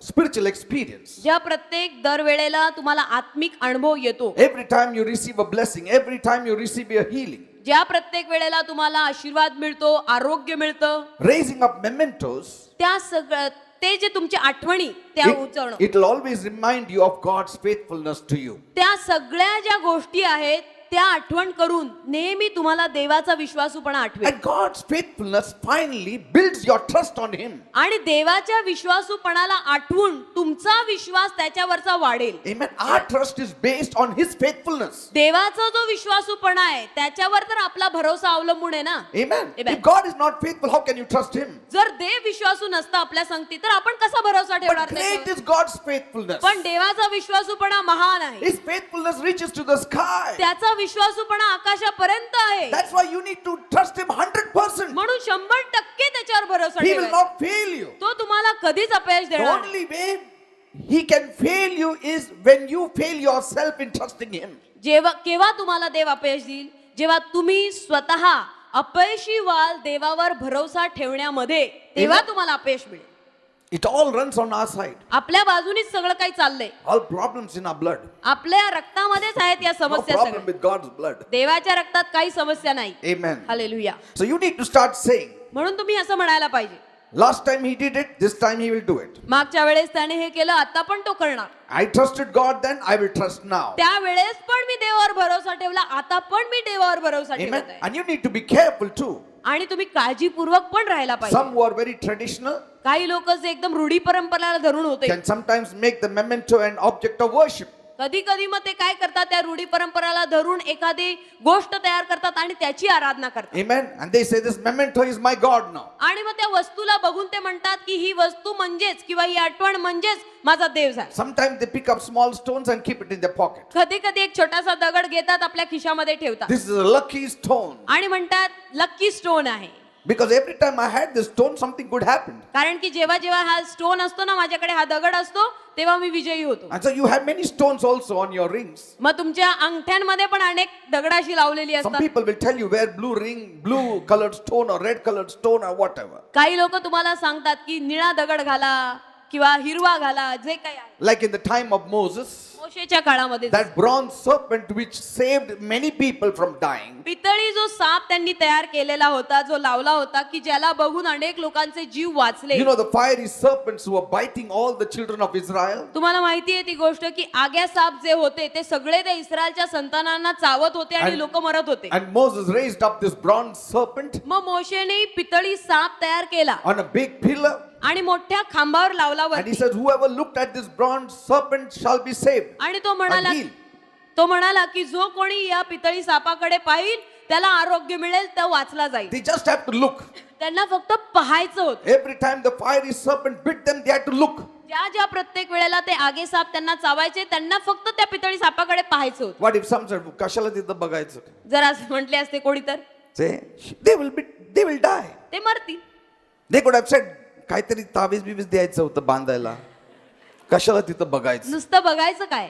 spiritual experience, ज्या प्रत्येक दरवेळेला तुम्हाला आत्मिक अनुभव येतो, every time you receive a blessing, every time you receive a healing, ज्या प्रत्येक वेळेला तुम्हाला आशीर्वाद मिळतो, आरोग्य मिळतं, raising up mementos, त्या सगळ्या ते जे तुमच्या आठवणी त्या उचलणं, it will always remind you of God's faithfulness to you. त्या सगळ्या ज्या गोष्टी आहेत त्या आठवण करून नेहमी तुम्हाला देवाचा विश्वासूपणा आठवेल. And God's faithfulness finally builds your trust on Him. आणि देवाच्या विश्वासूपणाला आठवून तुमचा विश्वास त्याच्यावरचा वाढेल. Amen. Our trust is based on His faithfulness. देवाचा जो विश्वासूपणा आहे त्याच्यावर तर आपला भरोसा अवलंबून आहे ना. Amen. Amen. If God is not faithful, how can you trust Him? जर देव विश्वासू नसता आपल्या संगती तर आपण कसा भरोसा But ठेवणार great त्याच्यावर? is God's faithfulness. पण देवाचा विश्वासूपणा महान आहे. His faithfulness reaches to the sky. त्याचा विश्वासूपणा आकाशापर्यंत आहे. That's why you need to trust Him 100%. म्हणून 100% त्याच्यावर भरोसा He will ठेवायचा. not fail you. तो तुम्हाला कधीच अपयश The देणार नाही. only way He can fail you is when you fail yourself in trusting Him. केव्हा तुम्हाला देव अपयश देईल? जेव्हा तुम्ही स्वतः अपयशी व्हाल देवावर भरोसा ठेवण्यामध्ये, तेव्हा तुम्हाला अपयश मिळेल. It all runs on our side. आपल्या बाजूनीच सगळं काही चाललंय. All problems in our blood. आपल्या रक्तामध्येच आहेत या No समस्या problem सगळ्या. with God's blood. देवाच्या रक्तात काही समस्या नाही. Amen. Hallelujah. So you need to start saying, म्हणून तुम्ही असं म्हणायला पाहिजे, last time He did it, this time He will do it. मागच्या वेळेस त्याने हे केलं, आता पण तो करणार. I trusted God then, I will trust now. त्यावेळेस पण मी देवावर भरोसा ठेवला, आता पण मी देवावर भरोसा Amen. ठेवत आहे. And you need to be careful too. आणि तुम्ही काळजीपूर्वक पण राहायला पाहिजे. Some who are very traditional काही लोक जे एकदम रूढी परंपरेला धरून होते, can sometimes make the memento an object of worship. कधी कधी मग ते काय करतात, त्या रूढी परंपरेला धरून एखादी गोष्ट तयार करतात आणि त्याची आराधना करतात. Amen. And they say this memento is my God now. आणि मग त्या वस्तूला बघून ते म्हणतात की ही वस्तू म्हणजेच किंवा ही आठवण म्हणजेच माझा देव झाला. Sometimes they pick up small stones and keep it in their pocket. कधी कधी एक छोटासा दगड घेतात, आपल्या खिशामध्ये ठेवतात This is a lucky stone. आणि म्हणतात लकी स्टोन आहे. Because every time I had this stone, something good happened. कारण की जेव्हा जेव्हा हा स्टोन असतो ना, माझ्याकडे हा दगड असतो, तेव्हा मी विजयी होतो. And so you have many stones also on your rings. मग तुमच्या अंगठ्यांमध्ये पण अनेक दगडाशी लावलेली Some असतात. people will tell you wear blue ring, blue colored stone or red colored stone or whatever. काही लोक तुम्हाला सांगतात की निळा दगड घाला किंवा हिरवा घाला, जे काही आहे. Like in the time of Moses, मोशेच्या काळामध्ये that bronze serpent which saved many people from dying. पितळी जो साप त्यांनी तयार केलेला होता, जो लावला होता, की ज्याला बघून अनेक लोकांचे जीव वाचले. You know the fiery serpents who were biting all the children of Israel? तुम्हाला माहिती आहे ती गोष्ट की आग्या साप जे होते ते सगळे त्या इस्रायलच्या संतानांना चावत होते आणि And- लोक मरत होते. And Moses raised up this bronze serpent मग मोशेने पितळी साप तयार केला on a big pillar. आणि मोठ्या खांबावर लावला And he वरती. says, whoever looked at this bronze serpent shall be saved आणि तो म्हणाला and healed. तो म्हणाला की जो कोणी या पितळी सापाकडे पाहिल त्याला आरोग्य मिळेल, तो वाचला जाईल. They just have to look. त्यांना फक्त पाहायचं होतं. Every time the fiery serpent bit them, they had to look. ज्या ज्या प्रत्येक वेळेला ते आगे साप त्यांना चावायचे, त्यांना फक्त त्या पितळी सापाकडे पाहायचं होतं. What if some said, कशाला तिथं बघायचं? जर असं म्हटले असते कोणी तर Say, they will die. ते मरतील. They could have said, काहीतरी तावीज बिवीज द्यायचं होतं बांधायला. कशाला तिथं बघायचं? नुसतं बघायचं काय,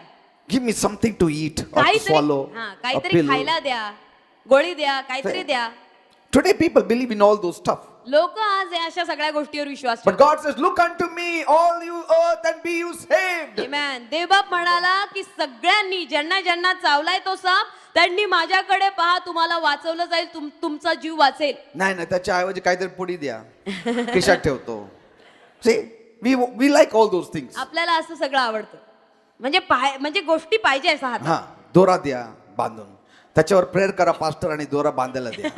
Give me something to eat or to काहीतरी swallow. हा, A काहीतरी pill. खायला द्या, गोळी द्या, काहीतरी द्या. Today people believe in all those stuff. लोक आज या अशा सगळ्या गोष्टीवर विश्वास But ठेवतात. God says, look unto me, all you earth, and be you saved. Amen. देवबाप म्हणाला की सगळ्यांनी ज्यांना ज्यांना चावलाय तो साप, त्यांनी माझ्याकडे पहा, तुम्हाला वाचवलं जाईल, तुमचा जीव वाचेल. नाही नाही, त्याच्या ऐवजी काहीतरी पुडी द्या, खिशात ठेवतो. See, we like all those things. आपल्याला असं सगळं आवडतं. म्हणजे गोष्टी पाहिजे असा हात. हा, दोरा द्या बांधून, त्याच्यावर प्रेयर करा पास्टर आणि दोरा बांधायला द्या.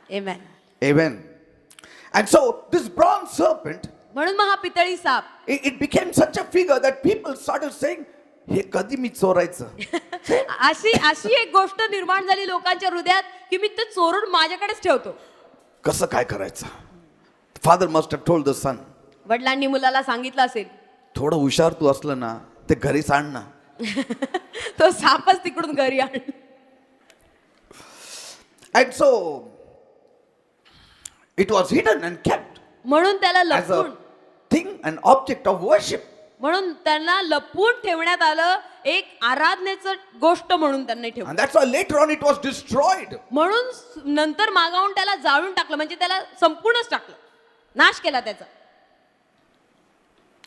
Amen. Amen. And so this bronze serpent, म्हणून मग हा पितळी साप it became such a figure that people started saying, हे कधी मी चोरायचं. अशी एक गोष्ट निर्माण झाली लोकांच्या हृदयात की मी ते चोरून माझ्याकडेच ठेवतो. कसं काय करायचं. Father must have told the son, वडिलांनी मुलाला सांगितलं असेल, थोडं हुशार तू असलं ना ते घरीच आण ना. तो सापच तिकडून घरी आण. And so it was hidden and kept म्हणून त्याला as लपवून a thing, an object of worship. म्हणून त्यांना लपवून ठेवण्यात आलं, एक आराधनेचं गोष्ट म्हणून त्यांनी ठेवलं. And that's why later on it was destroyed. म्हणून नंतर मागावून त्याला जाळून टाकलं, म्हणजे त्याला संपूर्णच टाकलं, नाश केला त्याचा.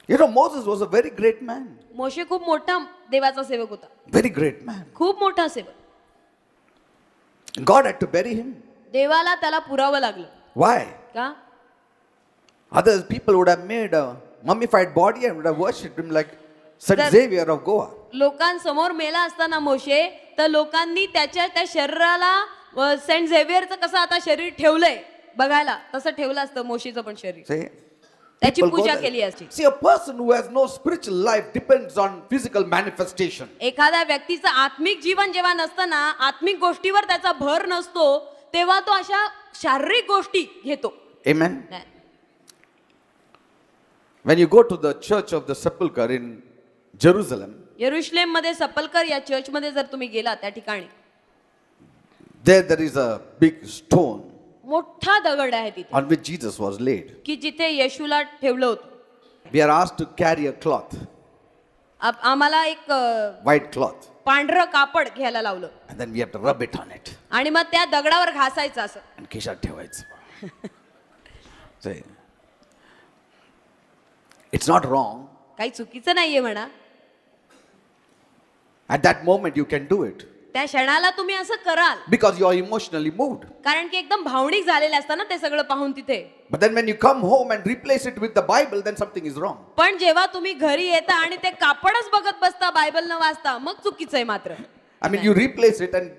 You know, Moses was a very great man. मोशे खूप मोठा देवाचा सेवक होता, Very great man. खूप मोठा सेवक. God had to bury him. देवाला त्याला पुरावं लागलं. Why? का? Other people would have made a mummified body and would have worshipped him like Saint That- Xavier of Goa. लोकांसमोर मेला असताना मोशे, तर लोकांनी त्याच्या त्या शरीराला सेंट झेवियरचं कसं आता शरीर ठेवलंय बघायला, तसं ठेवलं असतं मोशेचं पण शरीर. See? त्याची People go पूजा there. केली असती. See, a person who has no spiritual life depends on physical manifestation. एखाद्या व्यक्तीचं आत्मिक जीवन जेव्हा नसतं ना, आत्मिक गोष्टीवर त्याचा भर नसतो, तेव्हा तो अशा शारीरिक गोष्टी घेतो. Amen. When you go to the church of the sepulchre in Jerusalem, यरुशलेम मध्ये सपलकर या चर्च मध्ये जर तुम्ही गेला, त्या ठिकाणी there is a big stone मोठा दगड आहे तिथे, on which Jesus was laid. की जिथे येशूला ठेवलं होतं. We are asked to carry a cloth, आम्हाला एक white cloth, पांढरं कापड घ्यायला लावलं and then we have to rub it on it आणि मग त्या दगडावर घासायचं असं. and खिशात ठेवायचं. See, it's not wrong. काही चुकीचं नाहीये म्हणा, At that moment you can do it त्या क्षणाला तुम्ही असं कराल, because you are emotionally moved. कारण की एकदम भावनिक झालेलं असतं ना ते सगळं पाहून तिथे. But then when you come home and replace it with the Bible, then something is wrong. पण जेव्हा तुम्ही घरी येता आणि ते कापडच बघत बसता, बायबल न वाचता, मग चुकीचं आहे मात्र. I mean, you replace it and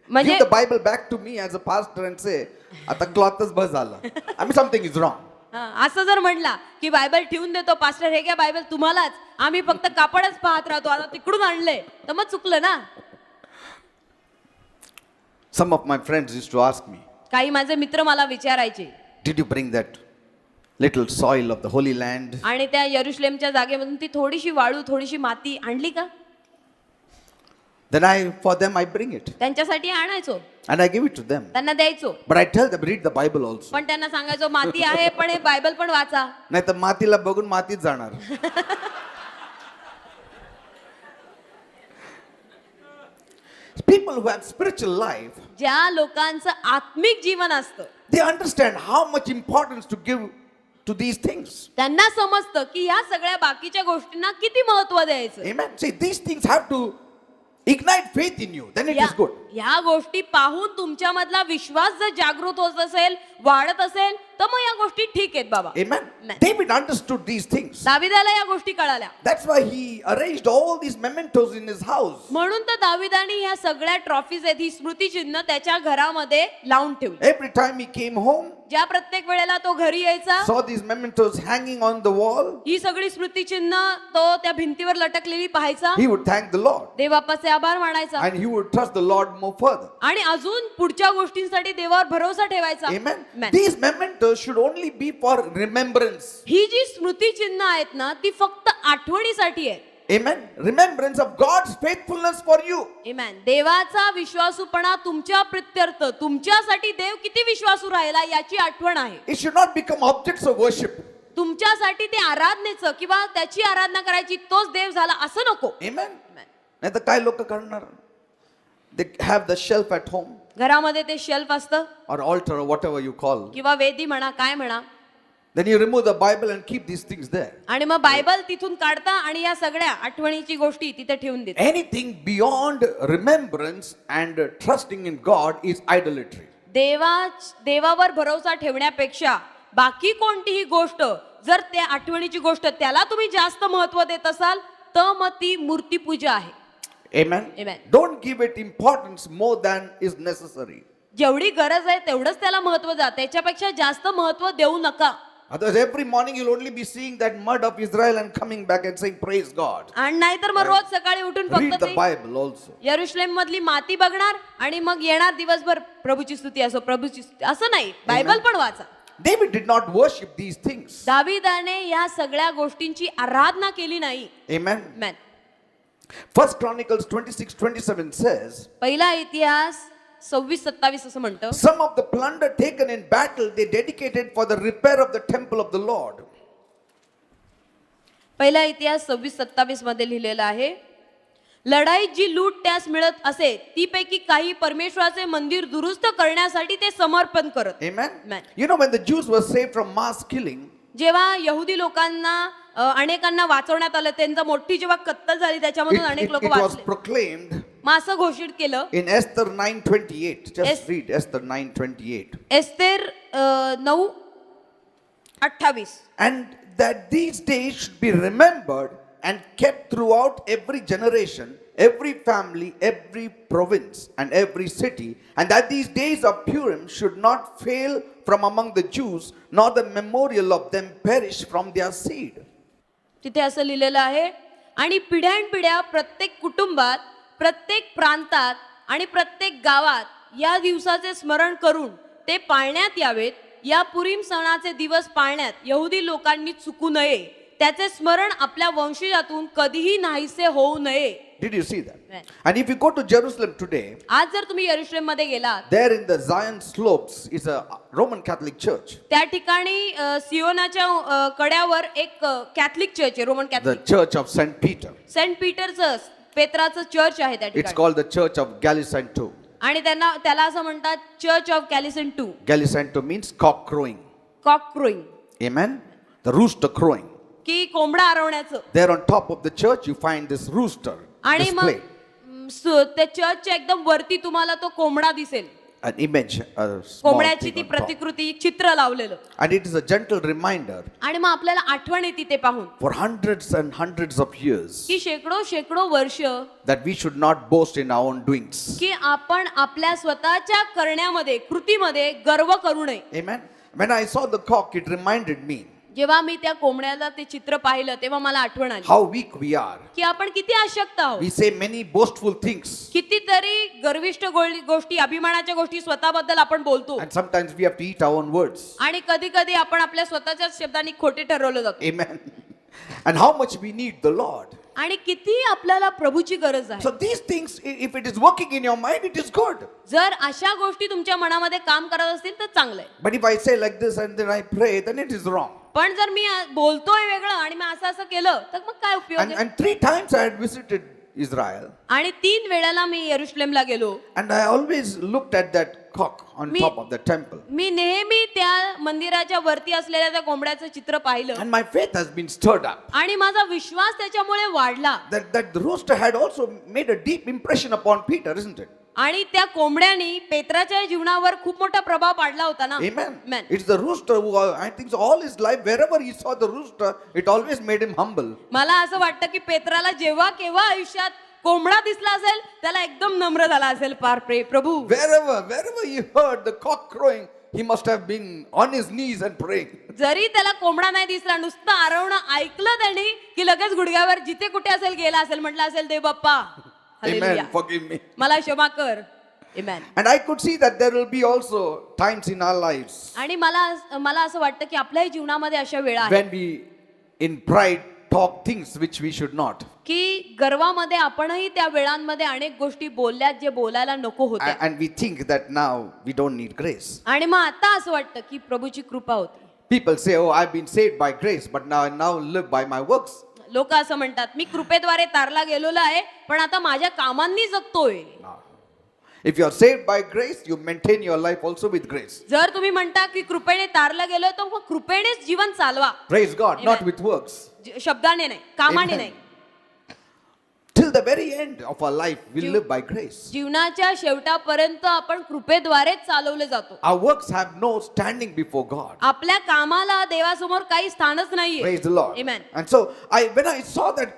म्हणजे give the Bible back to me as a pastor and say, आता clothच बस झालं. I mean, something is wrong. असं जर म्हणला की बायबल ठेवून देतो, पास्टर हे घ्या बायबल तुम्हालाच, आम्ही फक्त कापडच पाहत राहतो, आता तिकडून आणलंय, तर मग चुकलं ना. Some of my friends used to ask me, काही माझे मित्र मला विचारायचे, did you bring that little soil of the Holy Land? आणि त्या यरुशलेमच्या जागेमधून ती थोडीशी वाळू, थोडीशी माती आणली का? Then for them I bring it त्यांच्यासाठी आणायचो, and I give it to them. त्यांना द्यायचो, But I tell them, read the Bible also. पण त्यांना सांगायचो माती आहे पण हे बायबल पण वाचा. नाही तर मातीला बघून मातीत जाणार. People who have spiritual life, ज्या लोकांचं आत्मिक जीवन असतं, they understand how much importance to give to these things. त्यांना समजतं की या सगळ्या बाकीच्या गोष्टींना किती महत्व द्यायचं. Amen. See, these things have to ignite faith in you. Then it is good. या गोष्टी पाहून तुमच्यामधला विश्वास जर जागृत होत असेल, वाढत असेल, तर मग या गोष्टी ठीक आहेत बाबा. Amen. Amen. David understood these things. दाविदाला या गोष्टी कळाल्या, That's why he arranged all these mementos in his house. म्हणून तर दाविदाने ह्या सगळ्या ट्रॉफीज आहेत, ही स्मृतिचिन्ह त्याच्या घरामध्ये लावून ठेवली. Every time he came home, ज्या प्रत्येक वेळेला तो घरी यायचा, saw these mementos hanging on the wall, ही सगळी स्मृतिचिन्ह तो त्या भिंतीवर लटकलेली पाहायचा, he would thank the Lord देवबापाचे आभार मानायचा and he would trust the Lord more further. आणि अजून पुढच्या गोष्टींसाठी देवावर भरोसा ठेवायचा. Amen. Amen. These mementos should only be for remembrance. ही जी स्मृतिचिन्ह आहेत ना, ती फक्त आठवणीसाठी आहे. Amen. Remembrance of God's faithfulness for you. Amen. देवाचा विश्वासूपणा तुमच्या प्रित्यर्थ, तुमच्यासाठी देव किती विश्वासू राहिला याची आठवण आहे. It should not become objects of worship. तुमच्यासाठी ते आराधनेचं किंवा त्याची आराधना करायची तोच देव झाला असं नको. Amen. नाही तर काय लोक करणार? They have the shelf at home घरामध्ये ते शेल्फ असतं or altar or whatever you call. किंवा वेदी म्हणा, काय म्हणा, Then you remove the Bible and keep these things there. आणि मग बायबल तिथून काढता आणि या सगळ्या आठवणीची गोष्टी तिथे ठेवून देता. Anything beyond remembrance and trusting in God is idolatry. देवावर भरोसा ठेवण्यापेक्षा बाकी कोणतीही गोष्ट, जर त्या आठवणीची गोष्ट त्याला तुम्ही जास्त महत्व देत असाल, मग ती मूर्तीपूजा आहे. Amen. Amen. Don't give it importance more than is necessary. जेवढी गरज आहे तेवढंच त्याला महत्व द्या, त्याच्यापेक्षा जास्त महत्व देऊ नका. Otherwise, every morning you'll only be seeing that mud of Israel and coming back and saying, Praise God. आणि नाहीतर मग रोज सकाळी उठून Read फक्त the ते Bible also. यरुशलेम मधली माती बघणार आणि मग येणार दिवसभर प्रभूची स्तुती असो, प्रभूची स्तुती असं नाही. बायबल पण वाचा. David did not worship these things. दाविदाने या सगळ्या गोष्टींची आराधना केली नाही. Amen. Amen. First Chronicles 26:27 says, पहिला इतिहास 26-27 असं म्हणतं, some of the plunder taken in battle they dedicated for the repair of the temple of the Lord. पहिला इतिहास 26-27 मध्ये लिहिलेला आहे, लढाईत जी लूट त्यास मिळत असे ती पैकी काही परमेश्वराचे मंदिर दुरुस्त करण्यासाठी ते समर्पण करत. Amen. Amen. You know, when the Jews were saved from mass killing, जेव्हा यहुदी लोकांना अनेकांना वाचवण्यात आलं, त्यांचा मोठी जेव्हा कत्तल झाली त्याच्यामधून अनेक लोक it was वाचले, proclaimed मग असं घोषित केलं in Esther 9:28. Just Es- read Esther 9:28. Esther 9:28. And that these days should be remembered and kept throughout every generation, every family, every province, and every city, and that these days of Purim should not fail from among the Jews, nor the memorial of them perish from their seed. तिथे असं लिहिलेलं आहे, आणि पिढ्यानपिढ्या प्रत्येक कुटुंबात, प्रत्येक प्रांतात आणि प्रत्येक गावात या दिवसाचे स्मरण करून ते पाळण्यात यावेत. या पुरीम सणाचे दिवस पाळण्यात यहुदी लोकांनी चुकू नये, त्याचे स्मरण आपल्या वंशजातून कधीही नाहीसे होऊ नये. Did you see that? Right. And if you go to Jerusalem today, आज जर तुम्ही यरुशलेम मध्ये गेलात, there in the Zion slopes is a Roman Catholic church, त्या ठिकाणी सियोनाच्या कड्यावर एक कॅथलिक चर्च आहे, Roman the Catholic. church of St. Peter. Saint पीटरचं, पेत्राचं चर्च आहे त्या It's ठिकाणी, called the church of Galisanto. आणि त्याला असं म्हणतात church of Gallicantu. Galisanto means cock crowing. Cock crowing, Amen? The rooster crowing. की कोंबडा आरवण्याचं. There on top of the church you find this rooster आणि मग displayed. त्या चर्चच्या एकदम वरती तुम्हाला तो कोंबडा दिसेल, An image, a small कोंबड्याची thing ती on top. प्रतिकृती, चित्र लावलेलं. And it is a gentle reminder आणि मग आपल्याला आठवण येते ते पाहून for hundreds and hundreds of years की शेकडो वर्ष that we should not boast in our own doings. की आपण आपल्या स्वतःच्या करण्यामध्ये, कृतीमध्ये गर्व करू नये. Amen? When I saw the cock, it reminded me जेव्हा मी त्या कोंबड्याला ते चित्र पाहिलं तेव्हा मला आठवण आली how weak we are. की आपण किती अशक्त आहोत. We say many boastful things, कितीतरी गर्विष्ठ गोष्टी, अभिमानाच्या गोष्टी स्वतःबद्दल आपण बोलतो, and sometimes we have to eat our own words. आणि कधी कधी आपण आपल्या स्वतःच्या शब्दांनी खोटे ठरवलं जातो. Amen. And how much we need the Lord. आणि किती आपल्याला प्रभूची गरज आहे. So these things, if it is working in your mind, it is good. जर अशा गोष्टी तुमच्या मनामध्ये काम करत असतील तर चांगलं आहे. But if I say like this and then I pray, then it is wrong. पण जर मी बोलतोय वेगळं आणि मी असं केलं तर मग काय उपयोग आहे? And 3 times I had visited Israel, आणि 3 वेळेला मी यरुशलेमला गेलो. and I always looked at that cock on Me- top of the temple. मी नेहमी त्या मंदिराच्या वरती असलेल्या त्या कोंबड्याचं चित्र पाहिलं, And my faith has been stirred up. आणि माझा विश्वास त्याच्यामुळे वाढला. That the rooster had also made a deep impression upon Peter, isn't it? आणि त्या कोंबड्यानी पेत्राच्या जीवनावर खूप मोठा प्रभाव पाडला होता ना. Amen. Amen. It's the rooster who, I think, all his life, wherever he saw the rooster, it always made him humble. मला असं वाटतं की पेत्राला जेव्हा केव्हा आयुष्यात कोंबडा दिसला असेल त्याला एकदम नम्र झाला असेल. पार प्रभू, Wherever he heard the cock crowing, he must have been on his knees and praying. जरी त्याला कोंबडा नाही दिसला, नुसतं आरवणं ऐकलं त्यांनी की लगेच गुडघ्यावर जिथे कुठे असेल गेला असेल, म्हटलं असेल देव बाप्पा, Amen. Hallelujah, Forgive me. मला क्षमा कर. Amen. And I could see that there will be also times in our lives आणि मला असं वाटतं की आपल्याही जीवनामध्ये अशा वेळा आहेत when we, in pride, talk things which we should not. की गर्वामध्ये आपणही त्या वेळांमध्ये अनेक गोष्टी बोलल्यात जे बोलायला नको होत्या. And we think that now we don't need grace. आणि मग आता असं वाटतं की प्रभूची कृपा होती. People say, oh, I've been saved by grace, but now I now live by my works. लोक असं म्हणतात, मी कृपेद्वारे तारला गेलेलो आहे पण आता माझ्या कामांनी जगतोय. If you are saved by grace, you maintain your life also with grace. जर तुम्ही म्हणता की कृपेने तारला गेलोय तर मग कृपेनेच जीवन चालवा, Praise God, not Amen. with works. शब्दाने नाही, कामाने Amen. नाही. Till the very end of our life, we live by grace. जीवनाच्या शेवटापर्यंत आपण कृपेद्वारेच चालवले जातो. Our works have no standing before God. आपल्या कामाला देवासमोर काही स्थानच नाहीये. Praise the Lord. Amen. And so, when I saw that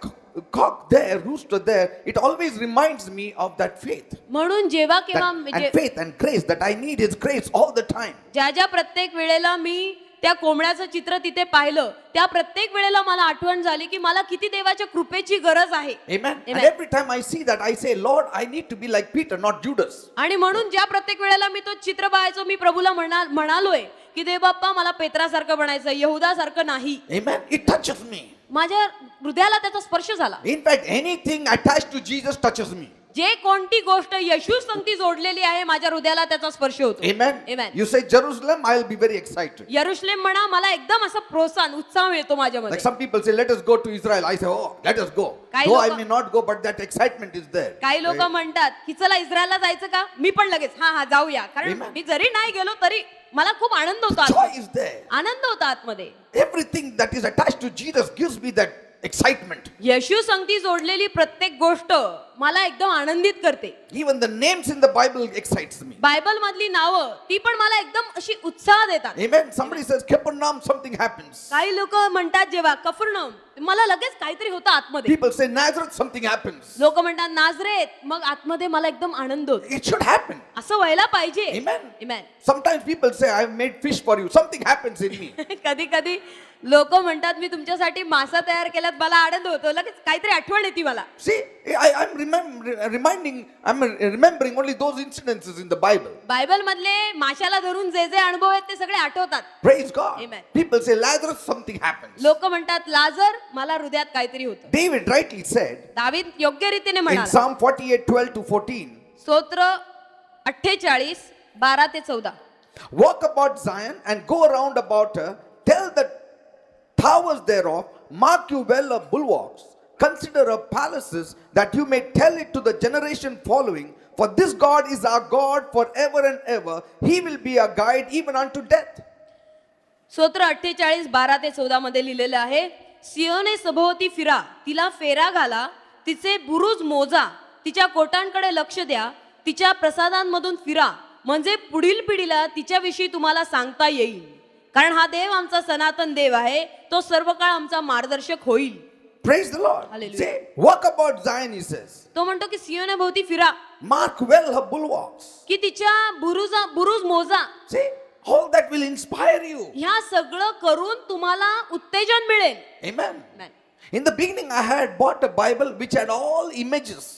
cock there, rooster there, it always reminds me of that faith. म्हणून जेव्हा केव्हा And faith and grace that I need is grace all the time. ज्या प्रत्येक वेळेला मी त्या कोंबड्याचं चित्र तिथे पाहिलं त्या प्रत्येक वेळेला मला आठवण झाली की मला किती देवाच्या कृपेची गरज आहे. Amen. And Amen. every time I see that, I say, Lord, I need to be like Peter, not Judas. आणि म्हणून ज्या प्रत्येक वेळेला मी तो चित्र पाहायचो मी प्रभूला म्हणालोय की देव बाप्पा मला पेत्रासारखं बनायचं यहुदासारखं नाही. Amen. It touches me. माझ्या हृदयाला त्याचा स्पर्श झाला. In fact, anything attached to Jesus touches me. जे कोणती गोष्ट येशू संगती जोडलेली आहे माझ्या हृदयाला त्याचा स्पर्श होतो. Amen. Amen. You say Jerusalem, I'll be very excited. यरुशलेम म्हणा मला एकदम असं प्रोत्साहन उत्साह मिळतो माझ्यामध्ये. Like some people say, let us go to Israel. I say, oh, let us go. काही Though I लोकं- may not go, but that excitement is there. काही लोक म्हणतात की चला इस्रायलला जायचं का मी पण लगेच हा जाऊया कारण Amen. मी जरी नाही गेलो तरी मला खूप आनंद होता Joy आतमध्ये. is there. आनंद होता आतमध्ये. Everything that is attached to Jesus gives me that excitement. येशू संगती जोडलेली प्रत्येक गोष्ट मला एकदम आनंदित करते. Even the names in the Bible excites me. Bible मधली नावं ती पण मला एकदम अशी उत्साह देतात. Amen. Somebody says, Capernaum, something happens. काही लोक म्हणतात जेव्हा कफरनहूम मला लगेच काहीतरी होतं आतमध्ये. People say, Nazareth, something happens. लोक म्हणतात नाझरेत मग आतमध्ये मला एकदम आनंद होतो. It should happen. असं व्हायला पाहिजे. Amen. Amen. Sometimes people say, I've made fish for you. Something happens in me. कधी कधी लोक म्हणतात मी तुमच्यासाठी मासा तयार केल्यात मला आनंद होतो लगेच काहीतरी आठवण येते मला. See, I'm remembering only those incidences in the Bible. Bible मधले माशाला धरून जे जे अनुभव आहेत ते सगळे आठवतात. Praise God. Amen. People say, Lazarus, something happens. लोक म्हणतात लाजर मला हृदयात काहीतरी होतं. David rightly said दावीद योग्य रीतीने in म्हणाला Psalm 48:12-14, स्तोत्र 48:12-14 walk about Zion and go around about her, tell the towers thereof, mark you well her bulwarks, consider her palaces, that you may tell it to the generation following. For this God is our God forever and ever. He will be our guide even unto death. स्तोत्र 48:12-14 मध्ये लिहिलेलं आहे सियोने सभोवती फिरा तिला फेरा घाला तिचे बुरुज मोजा तिच्या कोटांकडे लक्ष द्या तिच्या प्रसादांमधून फिरा म्हणजे पुढील पिढीला तिच्याविषयी तुम्हाला सांगता येईल कारण हा देव आमचा सनातन देव आहे तो सर्व काळ आमचा मार्गदर्शक होईल. Praise the Lord. Hallelujah. Say, walk about Zion, he says. तो म्हणतो की सियोने भोवती फिरा Mark well her bulwarks. की तिच्या बुरुज मोजा. See, all that will inspire you. ह्या सगळं करून तुम्हाला उत्तेजन मिळेल. Amen. Amen. In the beginning, I had bought a Bible which had all images.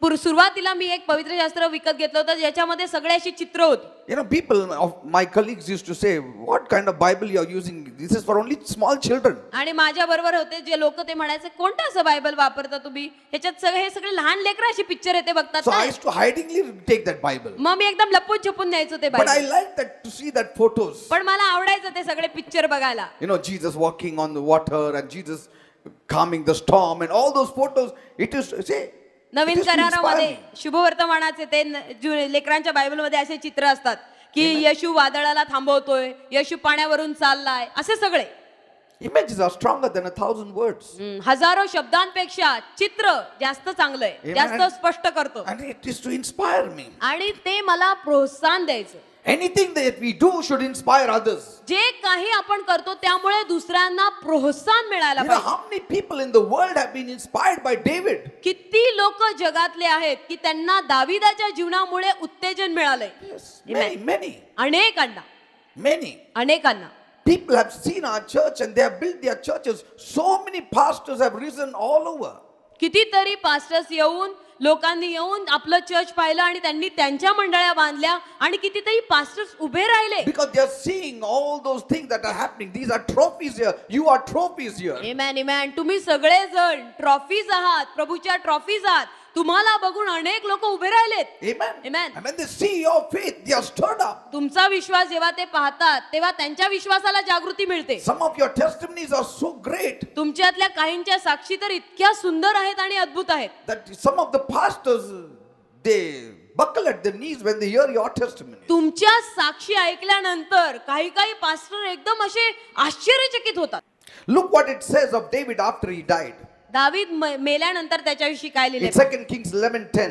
सुरुवातीला मी एक पवित्र शास्त्र विकत घेतलं होतं ज्याच्यामध्ये सगळे अशी चित्र होती. You know, people of my colleagues used to say, what kind of Bible you are using? This is for only small children. आणि माझ्या बरोबर होते जे लोक ते म्हणायचे कोणतं असं बायबल वापरता तुम्ही ह्याच्यात सगळे हे सगळे लहान लेकरं अशी पिक्चर येते बघतात So ना. I used to hidingly take that Bible. मग मी एकदम लपून छपून द्यायचो ते But I Bible. liked that to see that photos. पण मला आवडायचं ते सगळे पिक्चर बघायला. You know, Jesus walking on the water and Jesus calming the storm and all those photos. It is, say, Naveen it is to inspire करारामध्ये me. शुभवर्तमानाचे ते लेकरांच्या बायबलमध्ये असे चित्र असतात की येशू वादळाला थांबवतोय येशू पाण्यावरून चाललाय असे सगळे. Images are stronger than 1,000 words. हजारो शब्दांपेक्षा चित्र जास्त चांगलं आहे Amen. जास्त स्पष्ट करतो And it is to inspire me. आणि ते मला प्रोत्साहन द्यायचं. Anything that we do should inspire others. जे काही आपण करतो त्यामुळे दुसऱ्यांना प्रोत्साहन मिळायला You know, पाहिजे. how many people in the world have been inspired by David? किती लोक जगातले आहेत की त्यांना दाविदाच्या जीवनामुळे उत्तेजन मिळालंय. Yes, many. अनेकांना People have seen our church and they have built their churches. So many pastors have risen all over. कितीतरी पास्टर्स येऊन लोकांनी येऊन आपलं चर्च पाहिलं आणि त्यांनी त्यांच्या मंडळ्या बांधल्या आणि कितीतरी पास्टर्स उभे राहिले. Because they are seeing all those things that are happening. These are trophies here. You are trophies here. आमेन आमेन. तुम्ही सगळेजण ट्रॉफीज आहात प्रभूच्या ट्रॉफीज आहात. तुम्हाला बघून अनेक लोक उभे राहिलेत. Amen. Amen. And when they see your faith, they are stirred up. तुमचा विश्वास जेव्हा ते पाहतात तेव्हा त्यांच्या विश्वासाला जागृती मिळते. Some of your testimonies are so great तुमच्यातल्या काहींच्या साक्षी तर इतक्या सुंदर आहेत आणि अद्भुत आहेत that some of the pastors, they buckle at their knees when they hear your testimony. तुमच्या साक्षी ऐकल्यानंतर काही काही पास्टर एकदम असे आश्चर्यचकित होतात. Look what it says of David after he died. दावीद मेल्यानंतर त्याच्याविषयी काय In लिहिले 2 Kings 11:10.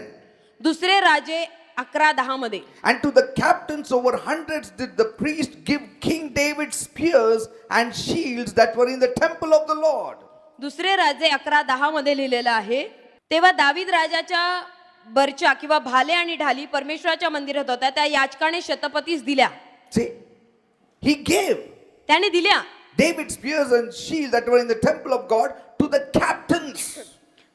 दुसरे राजे 11:10 मध्ये And to the captains over hundreds did the priest give King David spears and shields that were in the temple of the Lord. दुसरे राजे 11:10 मध्ये लिहिलेलं आहे. तेव्हा दावीद राजाच्या बर्चा किंवा भाले आणि ढाली परमेश्वराच्या मंदिरात होत्या. त्या याचकाने शतपतीस दिल्या. See, he gave त्याने दिल्या. David's spears and shields that were in the temple of God to the captains.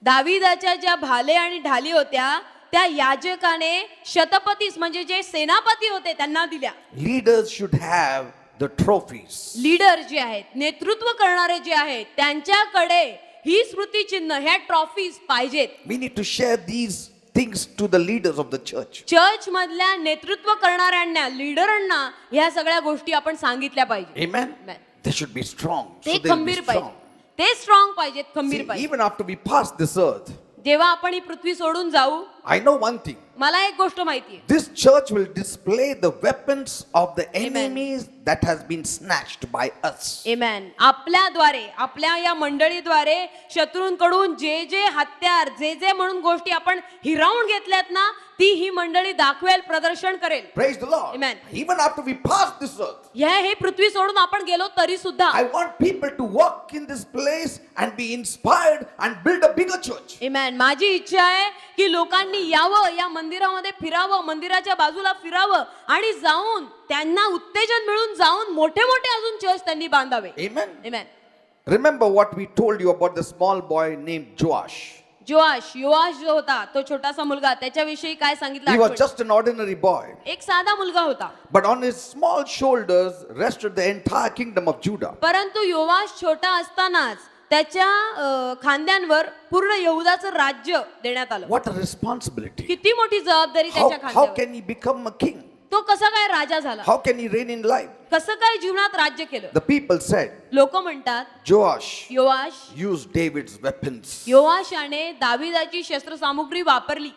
दाविदाच्या ज्या भाले आणि ढाली होत्या त्या याजकाने शतपतीस म्हणजे जे सेनापती होते त्यांना दिल्या. Leaders should have the trophies. Leader जे आहेत, नेतृत्व करणारे जे आहेत, त्यांच्याकडे ही स्मृतिचिन्ह, ह्या ट्रॉफीज पाहिजेत. We need to share these things to the leaders of the church. Church मधल्या नेतृत्व करणाऱ्यांना, लीडरांना ह्या सगळ्या गोष्टी आपण सांगितल्या पाहिजे. Amen. Amen. They should be strong. ते So they'll be खंबीर strong. पाहिजे, ते स्ट्रॉंग पाहिजेत, खंबीर See, पाहिजे. even after we pass this earth, जेव्हा आपण ही पृथ्वी सोडून जाऊ, I know one thing. मला एक गोष्ट माहितीये, This church will display the weapons of the Amen. enemies that has been snatched by us. आमेन. आपल्याद्वारे, आपल्या या मंडळीद्वारे शत्रूंकडून जे जे हत्यार, जे जे म्हणून गोष्टी आपण हिरावून घेतल्यात ना, ती ही मंडळी दाखवेल, प्रदर्शन करेल. Praise the Lord. Amen. Even after we pass this earth, हे पृथ्वी सोडून आपण गेलो तरी सुद्धा, I want people to walk in this place and be inspired and build a bigger church. आमेन. माझी इच्छा आहे की लोकांनी यावं, या मंदिरामध्ये फिरावं, मंदिराच्या बाजूला फिरावं आणि जाऊन त्यांना उत्तेजन मिळून जाऊन मोठे मोठे अजून चर्च त्यांनी बांधावे. Amen. Amen. Remember what we told you about the small boy named Joash. योआश जो होता, तो छोटासा मुलगा, त्याच्याविषयी काय सांगितलं He was आठवण? just an ordinary boy. एक साधा मुलगा होता, But on his small shoulders rested the entire kingdom of Judah. परंतु योआश छोटा असतानाच त्याच्या खांद्यांवर पूर्ण यहुदाचं राज्य देण्यात आलं. What a responsibility. किती मोठी जबाबदारी त्याच्या How खांद्यावर. can he become a king? तो कसा काय राजा झाला, How can he reign in life? कसं काय जीवनात राज्य केलं? The people said, लोक म्हणतात Joash योआश used David's weapons. योआशाने दाविदाची शस्त्रसामुग्री वापरली.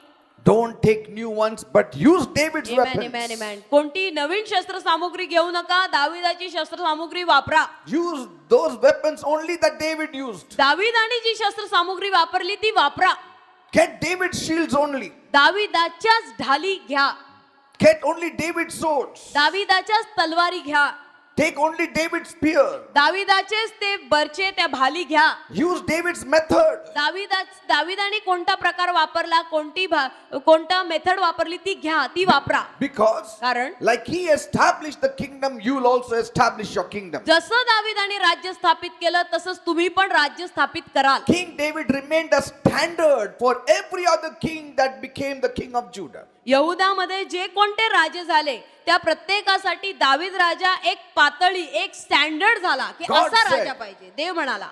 Don't take new ones, but use David's Amen, weapons. amen, amen. कोणती नवीन शस्त्रसामुग्री घेऊ नका, दाविदाची शस्त्रसामुग्री वापरा. Use those weapons only that David used. दाविदाने जी शस्त्रसामुग्री वापरली ती वापरा. Get David's shields only. दाविदाच्याच ढाली घ्या, Get only David's swords. दाविदाच्याच तलवारी घ्या, Take only David's spear. दाविदाचेच ते बर्चे, त्या भाली घ्या. Use David's method. दाविदाने कोणता प्रकार वापरला, कोणता मेथड वापरली ती घ्या, ती वापरा. Because कारण like he established the kingdom, you will also establish your kingdom. जसं दाविदाने राज्य स्थापित केलं तसंच तुम्ही पण राज्य स्थापित कराल. King David remained a standard for every other king that became the king of Judah. यहुदामध्ये जे कोणते राजे झाले त्या प्रत्येकासाठी दावीद राजा एक पातळी, एक स्टँडर्ड झाला की God असा said, राजा पाहिजे. देव म्हणाला,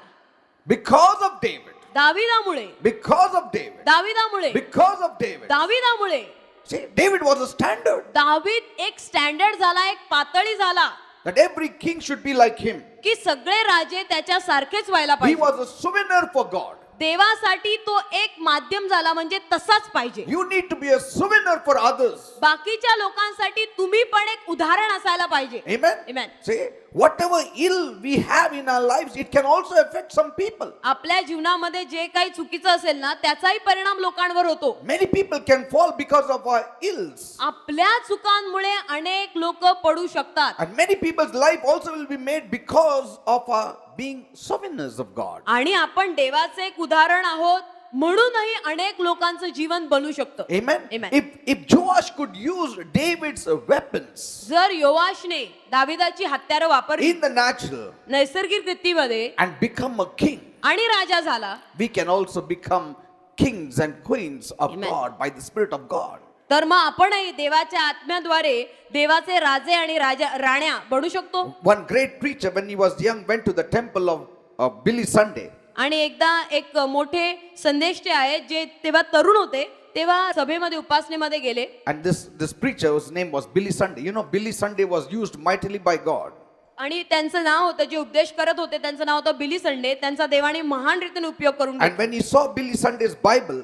Because of David. दाविदामुळे, Because of David. दाविदामुळे, Because of David. दाविदामुळे See, David was a standard दावीद एक स्टँडर्ड झाला, एक पातळी झाला that every king should be like him. की सगळे राजे त्याच्या सारखेच व्हायला He पाहिजे. was a souvenir for God. देवासाठी तो एक माध्यम झाला, म्हणजे तसाच पाहिजे. You need to be a souvenir for others. बाकीच्या लोकांसाठी तुम्ही पण एक उदाहरण असायला पाहिजे. Amen. Amen. See, whatever ill we have in our lives, it can also affect some people. आपल्या जीवनामध्ये जे काही चुकीचं असेल ना, त्याचाही परिणाम लोकांवर होतो. Many people can fall because of our ills. आपल्या चुकांमुळे अनेक लोक पडू शकतात. And many people's life also will be made because of our being souvenirs of God. आणि आपण देवाचे एक उदाहरण आहोत म्हणूनही अनेक लोकांचं जीवन बनू शकतं. Amen. Amen. If Joash could use David's weapons जर योआशने दाविदाची हत्यारं वापरली in the natural नैसर्गिक रीतीमध्ये and become a king, आणि राजा झाला, we can also become kings and queens of Amen. God by the Spirit of God. तर मग आपणही देवाच्या आत्म्याद्वारे देवाचे राजे आणि राण्या बनू शकतो. One great preacher, when he was young, went to the temple of Billy Sunday. आणि एकदा एक मोठे संदेष्टे आहेत जे तेव्हा तरुण होते, तेव्हा सभेमध्ये उपासनेमध्ये गेले. And this preacher's name was Billy Sunday. You know, Billy Sunday was used mightily by God. आणि त्यांचं नाव होतं, जे उपदेश करत होते त्यांचं नाव होतं बिली संडे. त्यांचा देवाने महान रीतीने उपयोग करून And when he saw Billy Sunday's Bible,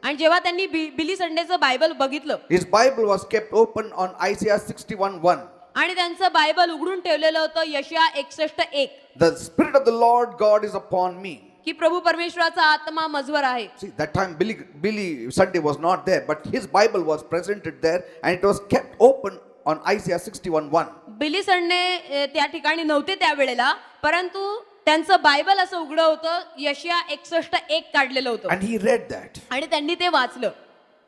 आणि जेव्हा त्यांनी बिली संडेचं बायबल बघितलं, his Bible was kept open on Isaiah 61:1. आणि त्यांचं बायबल उघडून ठेवलेलं होतं यशया 61:1 The Spirit of the Lord God is upon me. की प्रभू परमेश्वराचा आत्मा मजवर आहे. See, that time Billy Sunday was not there, but his Bible was presented there and it was kept open on Isaiah 61:1. Billy Sunday त्या ठिकाणी नव्हते त्यावेळेला, परंतु त्यांचं Bible असं उघडं होतं, यशया 61:1 काढलेलं होतं And he read that. आणि त्यांनी ते वाचलं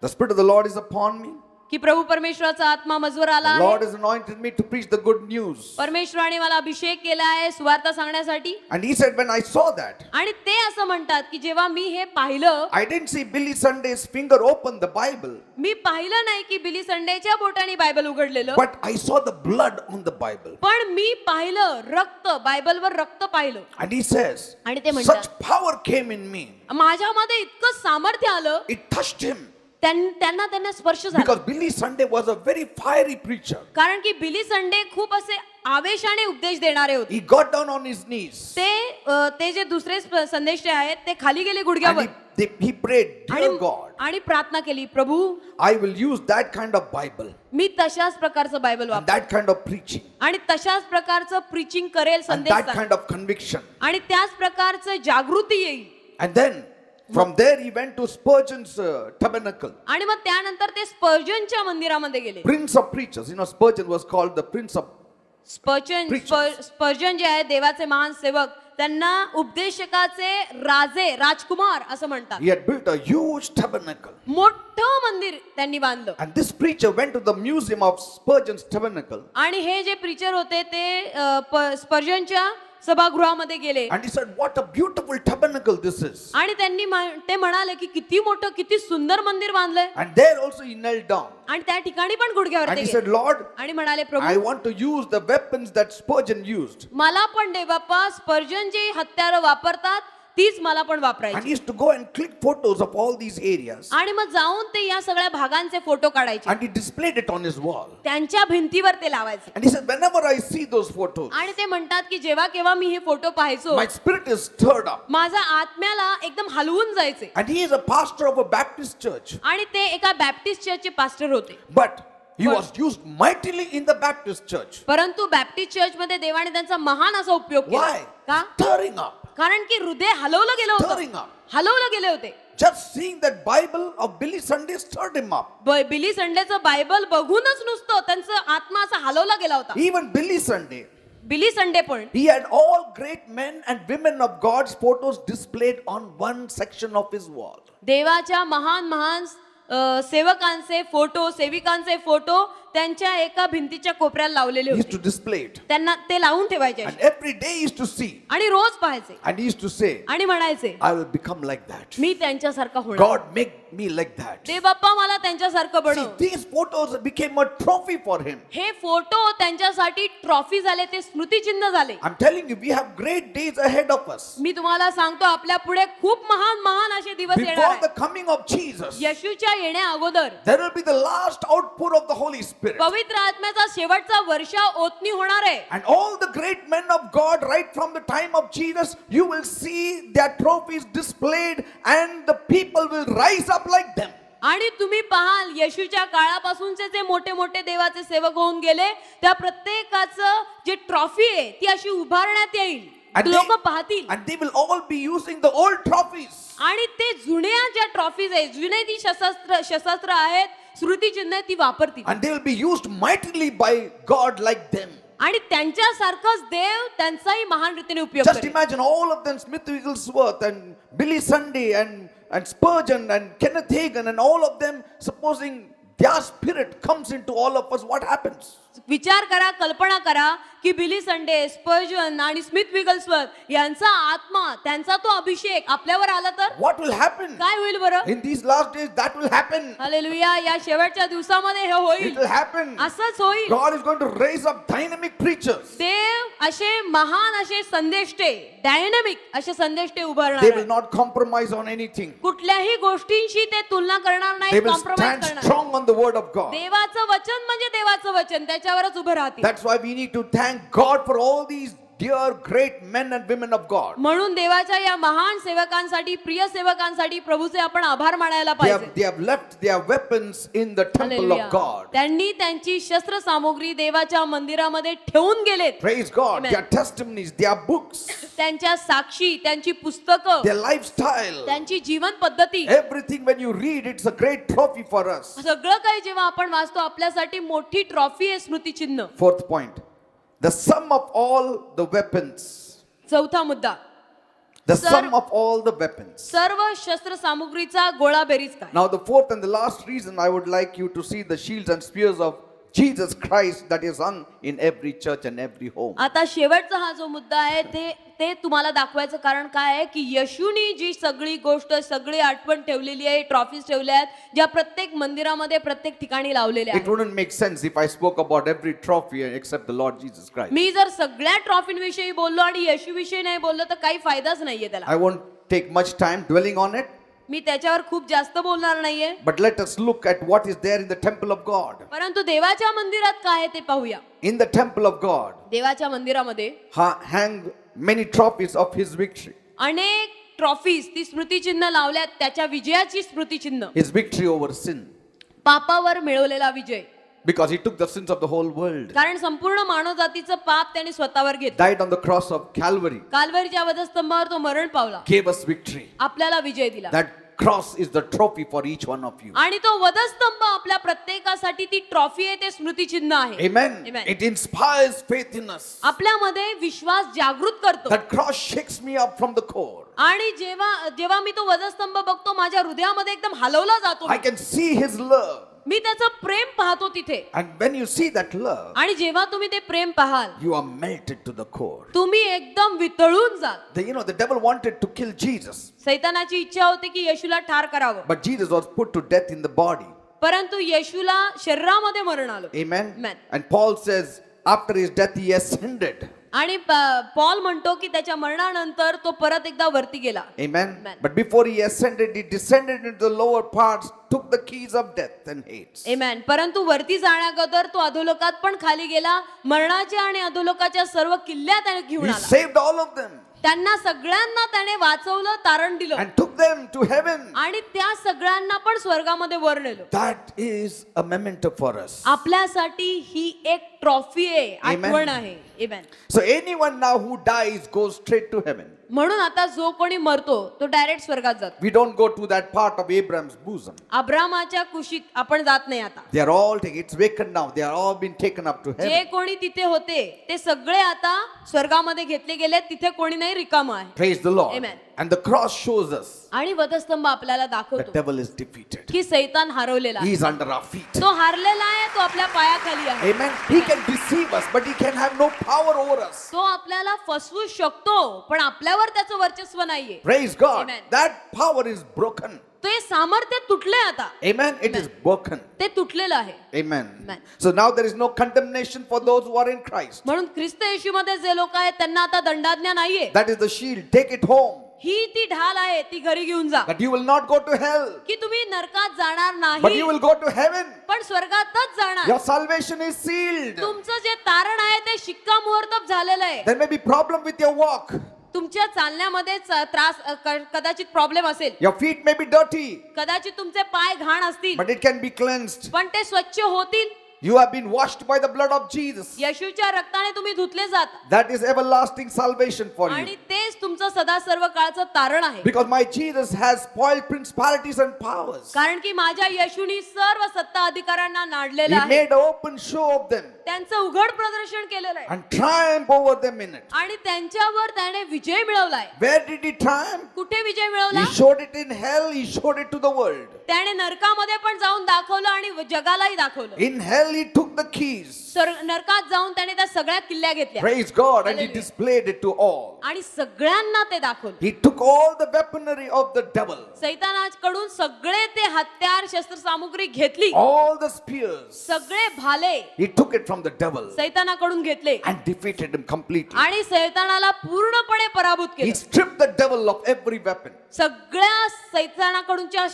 The Spirit of the Lord is upon me. की प्रभू परमेश्वराचा आत्मा मजवर आला The Lord आहे. has anointed me to preach the good news. परमेश्वराने मला अभिषेक केला आहे सुवार्ता सांगण्यासाठी. And he said, when I saw that, आणि ते असं म्हणतात की जेव्हा मी हे पाहिलं, I didn't see Billy Sunday's finger open the Bible, मी पाहिलं नाही की बिली संडेच्या बोटाने Bible उघडलेलं, but I saw the blood on the Bible. पण मी पाहिलं रक्त, बायबलवर रक्त पाहिलं. And he says, आणि ते म्हणतात, such power came in me. माझ्यामध्ये इतकं सामर्थ्य आलं, It touched him. त्यांना स्पर्श झाला. Because Billy Sunday was a very fiery preacher. कारण की बिली संडे खूप असे आवेशाने उपदेश देणारे होते. He got down on his knees. ते जे दुसरे संदेश आहेत ते खाली गेले And गुडघ्यावर he prayed, आणि dear God, आणि प्रार्थना केली, प्रभू I will use that kind of Bible मी तशाच प्रकारचं बायबल and वापर that kind of preaching आणि तशाच प्रकारचं प्रीचिंग करेल, and संदेश that सांगेल. kind of conviction. आणि त्याच प्रकारचं जागृती येईल. And then from there he went to Spurgeon's tabernacle. आणि मग त्यानंतर ते स्पर्जनच्या मंदिरामध्ये गेले. Prince of preachers. You know, Spurgeon was called the prince of. स्पर्जन जे आहे देवाचे महान सेवक, त्यांना उपदेशकाचे राजकुमार असं म्हणतात. He had built a huge tabernacle. मोठं मंदिर त्यांनी बांधलं. And this preacher went to the museum of Spurgeon's tabernacle. आणि हे जे प्रीचर होते ते स्पर्जनच्या सभागृहामध्ये गेले. And he said, what a beautiful tabernacle this is. आणि त्यांनी ते म्हणाले की किती मोठं, किती सुंदर मंदिर बांधलंय. And there also he knelt down. आणि त्या ठिकाणी पण गुडघ्यावर And ते he गेले. said, Lord, आणि म्हणाले, I Prabhu want to use the weapons that Spurgeon used. मला पण दे बाप्पा, स्पर्जन जे हत्यारं वापरतात तीच मला पण And वापरायची. he used to go and click photos of all these areas. आणि मग जाऊन ते या सगळ्या भागांचे फोटो काढायचे, And he displayed it on his wall. त्यांच्या भिंतीवर ते लावायचे. And he said, whenever I see those photos, आणि ते म्हणतात की जेव्हा केव्हा मी हे फोटो पाहायचो, my spirit is stirred up. माझा आत्म्याला एकदम हलवून जायचे. And he is a pastor of a Baptist church. आणि ते एका बॅप्टिस्ट चर्चचे पास्टर होते. But he was used mightily in the Baptist church. परंतु बॅप्टिस्ट चर्च मध्ये देवाने त्यांचा महान असा उपयोग केला. Why? का? Stirring up. कारण की हृदय हलवलं गेलं Stirring होतं, up. हलवलं गेले होते. Just seeing that Bible of Billy Sunday stirred him up. Billy संडेचं Bible बघूनच नुसतं त्यांचा आत्मा असा हलवला गेला होता. Even Billy Sunday, बिली संडे पण he had all great men and women of God's photos displayed on one section of his wall. देवाच्या महान सेवकांचे फोटो, सेविकांचे फोटो त्यांच्या एका भिंतीच्या कोपऱ्याला लावलेले He used होते. to display it. त्यांना ते लावून ठेवायचे And असे. every day he used to see. आणि रोज पाहायचे And he used to say, आणि म्हणायचे, I will become like that. मी त्यांच्यासारखा होणार. God, make me like that. दे बाप्पा मला त्यांच्यासारखं See, बनव. these photos became a trophy for him. हे फोटो त्यांच्यासाठी ट्रॉफी झाले, ते स्मृतिचिन्ह झाले. I'm telling you, we have great days ahead of us. मी तुम्हाला सांगतो आपल्या पुढे खूप महान असे दिवस येणार Before the आहेत. coming of Jesus, येशूच्या येण्या अगोदर there will be the last outpour of the Holy Spirit. पवित्र आत्म्याचा शेवटचा वर्षा ओतनी होणार आहे. And all the great men of God, right from the time of Jesus, you will see their trophies displayed, and the people will rise up like them. आणि तुम्ही पाहाल येशूच्या काळापासूनचे जे मोठे मोठे देवाचे सेवक होऊन गेले, त्या प्रत्येकाचं जे ट्रॉफी आहे ती अशी उभारण्यात येईल. लोक पाहतील And they will all be using the old trophies. आणि ते जुन्या ज्या ट्रॉफीज आहेत, जुने ती शस्त्र आहेत, स्मृतिचिन्ह ती वापरतील. And they will be used mightily by God like them. आणि त्यांच्यासारखाच देव त्यांचाही महान रीतीने उपयोग Just करेल. imagine all of them, Smith Wigglesworth and Billy Sunday and Spurgeon and Kenneth Hagin and all of them, supposing their spirit comes into all of us, what happens? विचार करा, कल्पना करा की बिली संडे, स्पर्जन आणि स्मिथ विगल्सवर्थ यांचा आत्मा, त्यांचा तो अभिषेक आपल्यावर आला तर What will happen? काय होईल बरं? In these last days, that will happen. Hallelujah. या शेवटच्या दिवसामध्ये हे It होईल, will happen. असंच होईल. God is going to raise up dynamic preachers. देव असे महान असे संदेष्टे, डायनॅमिक असे संदेष्टे They उभारणार will आहेत. not compromise on anything. कुठल्याही गोष्टींशी ते तुलना करणार They नाही, will कॉम्प्रोमाइज stand करणार. strong on the word of God. देवाचं वचन म्हणजे देवाचं वचन, त्याच्यावरच उभं राहतील. That's why we need to thank God for all these dear great men and women of God. म्हणून देवाच्या या महान सेवकांसाठी, प्रिय सेवकांसाठी प्रभूचे आपण आभार मानायला They पाहिजे. have left their weapons in the temple hallelujah. of God. त्यांनी त्यांची शस्त्र सामुग्री देवाच्या मंदिरामध्ये ठेवून गेलेत. Praise God. Amen. Their testimonies, their books, त्यांच्या साक्षी, त्यांची पुस्तकं, their lifestyle, त्यांची जीवन पद्धती, everything when you read, it's a great trophy for us. सगळं काही जेव्हा आपण वाचतो आपल्यासाठी मोठी ट्रॉफी आहे, स्मृतिचिन्ह. Fourth point. The sum of all the weapons चौथा मुद्दा, The Sir- sum of all the weapons. सर्व शस्त्र सामुग्रीचा गोळा बेरीज काय? Now, the fourth and the last reason I would like you to see the shields and spears of Jesus Christ that is hung in every church and every home. आता शेवटचा हा जो मुद्दा आहे ते तुम्हाला दाखवायचं कारण काय आहे की येशूनी जी सगळी गोष्ट सगळी आठवण ठेवलेली आहे, ट्रॉफीज ठेवल्या आहेत ज्या प्रत्येक मंदिरामध्ये प्रत्येक ठिकाणी लावलेल्या It आहेत. wouldn't make sense if I spoke about every trophy except the Lord Jesus Christ. मी जर सगळ्या ट्रॉफींविषयी बोललो आणि येशूविषयी नाही बोललो तर काही फायदाच नाहीये त्याला. I won't take much time dwelling on it, मी त्याच्यावर खूप जास्त बोलणार नाहीये, but let us look at what is there in the temple of God. परंतु देवाच्या मंदिरात काय आहे ते पाहूया. In the temple of God देवाच्या मंदिरामध्ये hang many trophies of his victory. अनेक ट्रॉफीज, ती स्मृतिचिन्ह लावल्यात, त्याच्या विजयाची स्मृतिचिन्ह, His victory over sin. Papaver मिळवलेला विजय. Because he took the sins of the whole world. कारण संपूर्ण मानवजातीचं पाप त्याने स्वतःवर घेतलं. Died on the cross of Calvary. काल्वरीच्या वधस्तंभावर तो मरण पावला, Gave us victory. आपल्याला विजय दिला. That cross is the trophy for each one of you. आणि तो वधस्तंभ आपल्या प्रत्येकासाठी ती ट्रॉफी आहे, ते स्मृतिचिन्ह आहे. Amen. Amen. It inspires faith in us. आपल्यामध्ये विश्वास जागृत करतो. That cross shakes me up from the core. आणि जेव्हा जेव्हा मी तो वधस्तंभ बघतो माझ्या हृदयामध्ये एकदम हलवला जातो. I can see his love. मी त्याचं प्रेम पाहतो तिथे. And when you see that love, आणि जेव्हा तुम्ही ते प्रेम पाहाल you are melted to the core. तुम्ही एकदम वितळून जाल. The devil wanted to kill Jesus, सैतानाची इच्छा होती की येशूला ठार करावं, but Jesus was put to death in the body. परंतु येशूला शरीरामध्ये मरण आलं. Amen. Amen. And Paul says, after his death, he ascended. आणि पॉल म्हणतो की त्याच्या मरणानंतर तो परत एकदा वरती गेला. Amen. Amen. But before he ascended, he descended into the lower parts, took the keys of death and Hades. आमेन. परंतु वरती जाण्याअगोदर तो अधोलोकात पण खाली गेला, मरणाच्या आणि अधोलोकाच्या सर्व किल्ल्या त्याने घेऊन He आला. saved all of them त्यांना सगळ्यांना त्याने वाचवलं, तारण दिलं and took them to heaven. आणि त्या सगळ्यांना पण स्वर्गामध्ये वर नेलं. That is a memento for us. आपल्यासाठी ही एक ट्रॉफी आहे, Amen. आठवण आहे. आमेन. So anyone now who dies goes straight to heaven. म्हणून आता जो कोणी मरतो तो डायरेक्ट स्वर्गात जातो. We don't go to that part of Abraham's bosom. अब्रामाच्या कुशीत आपण जात नाही आता. They are all taken. It's vacant now. They are all been taken up to जे heaven. कोणी तिथे होते ते सगळे आता स्वर्गामध्ये घेतले गेले, तिथे कोणी नाही, रिकाम आहे. Praise the Lord. Amen. And the cross shows us आणि वधस्तंभ आपल्याला the दाखवतो devil is defeated. की सैतान हरवलेला He आहे. is under our feet. तो हारलेला आहे, तो आपल्या पायाखाली आहे. Amen. He can deceive us, but he can have no power over us. तो आपल्याला फसवू शकतो पण आपल्यावर त्याचं वर्चस्व नाहीये. Praise God. Amen. That power is broken. ते सामर्थ्य तुटले आता. Amen. It is broken. ते तुटलेलं आहे. Amen. Amen. So now there is no condemnation for those who are in Christ. म्हणून ख्रिस्त येशूमध्ये जे लोक आहेत त्यांना आता दंडाज्ञा नाहीये. That is the shield. Take it home. ही ती ढाल आहे, ती घरी घेऊन जा. That you will not go to hell, की तुम्ही नरकात जाणार but नाही you will go to heaven. पण स्वर्गातच जाणार. Your salvation is sealed. तुमचं जे तारण आहे ते शिक्कामोर्तब झालेलं आहे. There may be problem with your walk. तुमच्या चालण्यामध्ये त्रास कदाचित प्रॉब्लेम असेल, Your feet may be dirty, कदाचित तुमचे पाय घाण असतील, but it can be cleansed. पण ते स्वच्छ होतील. You have been washed by the blood of Jesus. येशूच्या रक्ताने तुम्ही धुतले जात That is everlasting salvation for आणि you. तेच तुमचं सदा सर्व काळचं तारण आहे. Because my Jesus has spoiled principalities and powers. कारण की माझ्या येशूनी सर्व सत्ता अधिकाऱ्यांना He नाडलेलं आहे, made an open show of them त्यांचं उघड प्रदर्शन केलेलं आहे and triumph over them in it. आणि त्यांच्यावर त्याने विजय मिळवलाय. Where did he triumph? कुठे विजय मिळवला? He showed it in hell, he showed it to the world. त्याने नरकामध्ये पण जाऊन दाखवलं आणि जगालाही दाखवलं. In hell he took the keys. नरकात जाऊन त्याने त्या सगळ्या किल्ल्या घेतल्या Praise God, and he Hallelujah. displayed it to all. आणि सगळ्यांना ते दाखवलं. He took all the weaponry of the devil, सैतानाकडून सगळे ते हत्यार शस्त्रसामुग्री घेतली, all the spears. सगळे भाले He took it from the devil सैतानाकडून घेतले and defeated him completely. आणि सैतानाला पूर्णपणे पराभूत He केलं. stripped the devil of every weapon. सगळ्या सैतानाकडूनच्या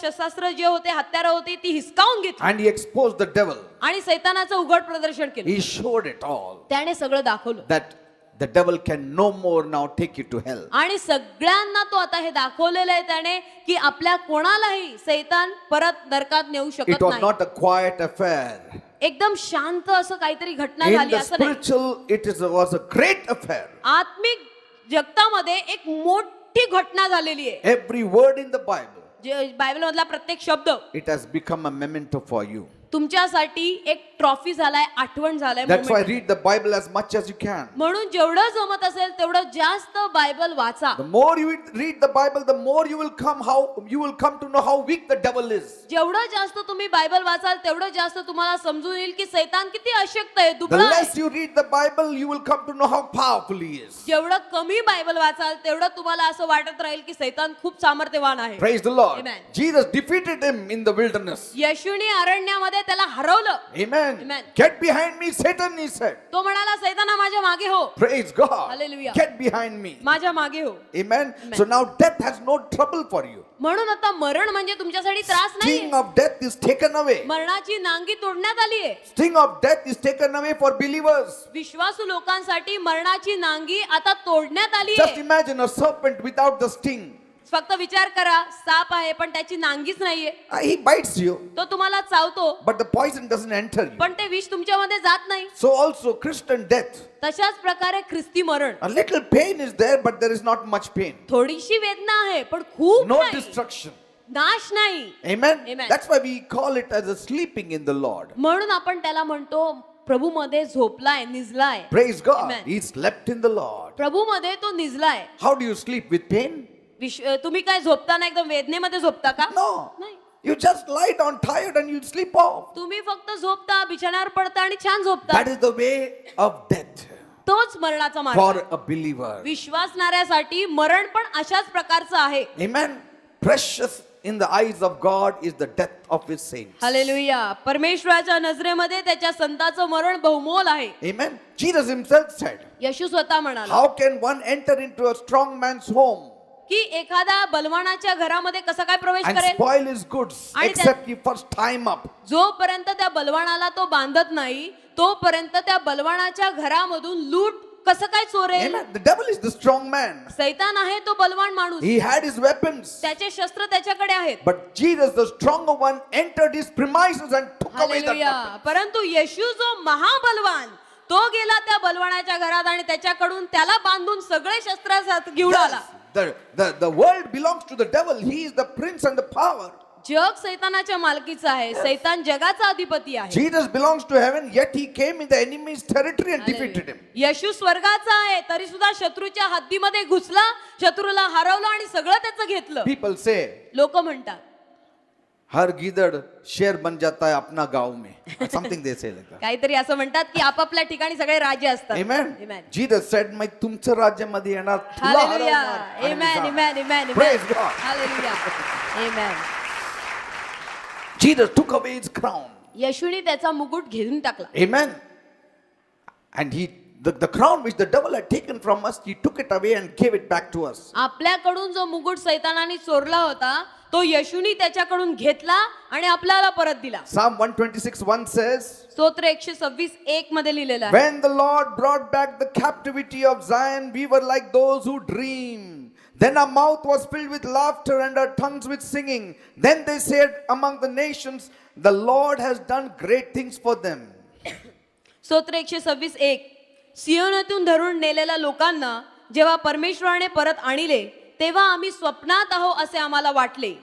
शस्त्रास्त्र जे होते, हत्यारं होती, ती हिसकावून घेतली And he exposed the devil. आणि सैतानाचं उघड प्रदर्शन केलं. He showed it all. त्याने सगळं दाखवलं That the devil can no more now take you to hell. आणि सगळ्यांना तो आता हे दाखवलेलं आहे त्याने की आपल्या कोणालाही सैतान परत नरकात नेऊ It शकत was नाही. not a quiet affair. एकदम शांत असं काहीतरी घटना In झाली the असं नाही. spiritual, was a great affair. आत्मिक जगतामध्ये एक मोठी घटना झालेली आहे. Every word in the Bible, जे बायबल मधला प्रत्येक शब्द it has become a memento for you. तुमच्यासाठी एक ट्रॉफी झालाय, आठवण झालाय. That's why moment. read the Bible as much as you can. म्हणून जेवढं जमत असेल तेवढं जास्त बायबल वाचा. The more you read the Bible, the more you will come to know how weak the devil is. जेवढं जास्त तुम्ही बायबल वाचाल तेवढं जास्त तुम्हाला समजून येईल की सैतान किती अशक्त आहे, The दुबळा आहे. less you read the Bible, you will come to know how powerful he is. जेवढं कमी बायबल वाचाल तेवढं तुम्हाला असं वाटत राहील की सैतान खूप सामर्थ्यवान आहे. Praise the Lord. Amen. Jesus defeated him in the wilderness. येशूने अरण्यामध्ये त्याला हरवलं. Amen. Amen. Get behind me, Satan, he said. तो म्हणाला, सैताना माझ्या मागे हो, Praise God. Hallelujah. Get behind me. माझ्या मागे हो. Amen. Amen. So now death has no trouble for you. म्हणून आता मरण म्हणजे तुमच्यासाठी त्रास Sting नाही. of death is taken away. मरणाची नांगी तोडण्यात आली आहे. Sting of death is taken away for believers. विश्वासू लोकांसाठी मरणाची नांगी आता तोडण्यात आली Just आहे. imagine a serpent without the sting. फक्त विचार करा, साप आहे पण त्याची नांगीच नाहीये. He bites you, तो तुम्हाला चावतो but the poison doesn't enter you. पण ते विष तुमच्यामध्ये जात नाही. So also Christian death. तशाच प्रकारे ख्रिस्ती मरण, A little pain is there, but there is not much pain. थोडीशी वेदना आहे पण खूप No नाही. destruction. नाश नाही. Amen. Amen. That's why we call it as a sleeping in the Lord. म्हणून आपण त्याला म्हणतो प्रभू मध्ये झोपलाय, निजलाय. Praise God. Amen. He slept in the Lord. प्रभू मध्ये तो निजलाय. How do you sleep with pain? तुम्ही काय झोपताना एकदम वेदनेमध्ये झोपता का? No. नाही. You just lie down tired and you sleep off. तुम्ही फक्त झोपता, बिछाण्यावर पडता आणि छान झोपता. That is the way of death तोच मरणाचा मार्ग for आहे. a believer. विश्वासणाऱ्यासाठी मरण पण अशाच प्रकारचं आहे. Amen. Precious in the eyes of God is the death of his saints. Hallelujah. परमेश्वराच्या नजरेमध्ये त्याच्या संतांचं मरण बहुमोल आहे. Amen. Jesus himself said, येशू स्वतः म्हणाला how can one enter into a strong man's home की एखादा बलवानाच्या घरामध्ये कसा काय प्रवेश and करेल? spoil his goods आणि except he first tie him up? जोपर्यंत त्या बलवानाला तो बांधत नाही तोपर्यंत त्या बलवानाच्या घरामधून लूट कसं काय चोरेल? Amen. The devil is the strong man. सैतान आहे तो बलवान माणूस. He had his weapons. त्याचे शस्त्र त्याच्याकडे आहेत. But Jesus, the stronger one, entered his premises and took away the hallelujah. weapon. परंतु येशू जो महाबलवान तो गेला त्या बलवानाच्या घरात आणि त्याच्याकडून त्याला बांधून सगळे शस्त्र घेऊन आला. Yes, the world belongs to the devil. He is the prince and the power. जग सैतानाच्या मालकीचं आहे. सैतान जगाचा अधिपती आहे. Jesus belongs to heaven, yet he came in the enemy's territory and defeated him. येशू स्वर्गाचा आहे तरी सुद्धा शत्रूच्या हद्दीमध्ये घुसला, शत्रूला हरवलं आणि सगळं त्याचं घेतलं. People say, लोक म्हणतात हर गीदड़ शेर बन जाता है अपना गांव में. Something they say like that. काहीतरी असं म्हणतात की आपापल्या ठिकाणी सगळे राज्य असतात. Amen. Amen. Jesus said, मैं तुमच्या राज्यामध्ये येणार, तुला हालेलुया. हरवणार आणि Amen, जाणार." amen, amen, Praise amen. God. Hallelujah. Amen. Jesus took away his crown. येशूने त्याचा मुकुट घेऊन टाकला. Amen. And the crown which the devil had taken from us, he took it away and gave it back to us. आपल्याकडून जो मुकुट सैतानाने चोरला होता तो येशूने त्याच्याकडून घेतला आणि आपल्याला परत दिला. Psalm 126:1 says, स्तोत्र 126:1 मध्ये लिहिलेलं आहे. when the Lord brought back the captivity of Zion, we were like those who dream. Then our mouth was filled with laughter and our tongues with singing. Then they said among the nations, the Lord has done great things for them. स्तोत्र 126:1 सियोनातून धरून नेलेल्या लोकांना जेव्हा परमेश्वराने परत आणले तेव्हा आम्ही स्वप्नात आहो असे आम्हाला वाटले.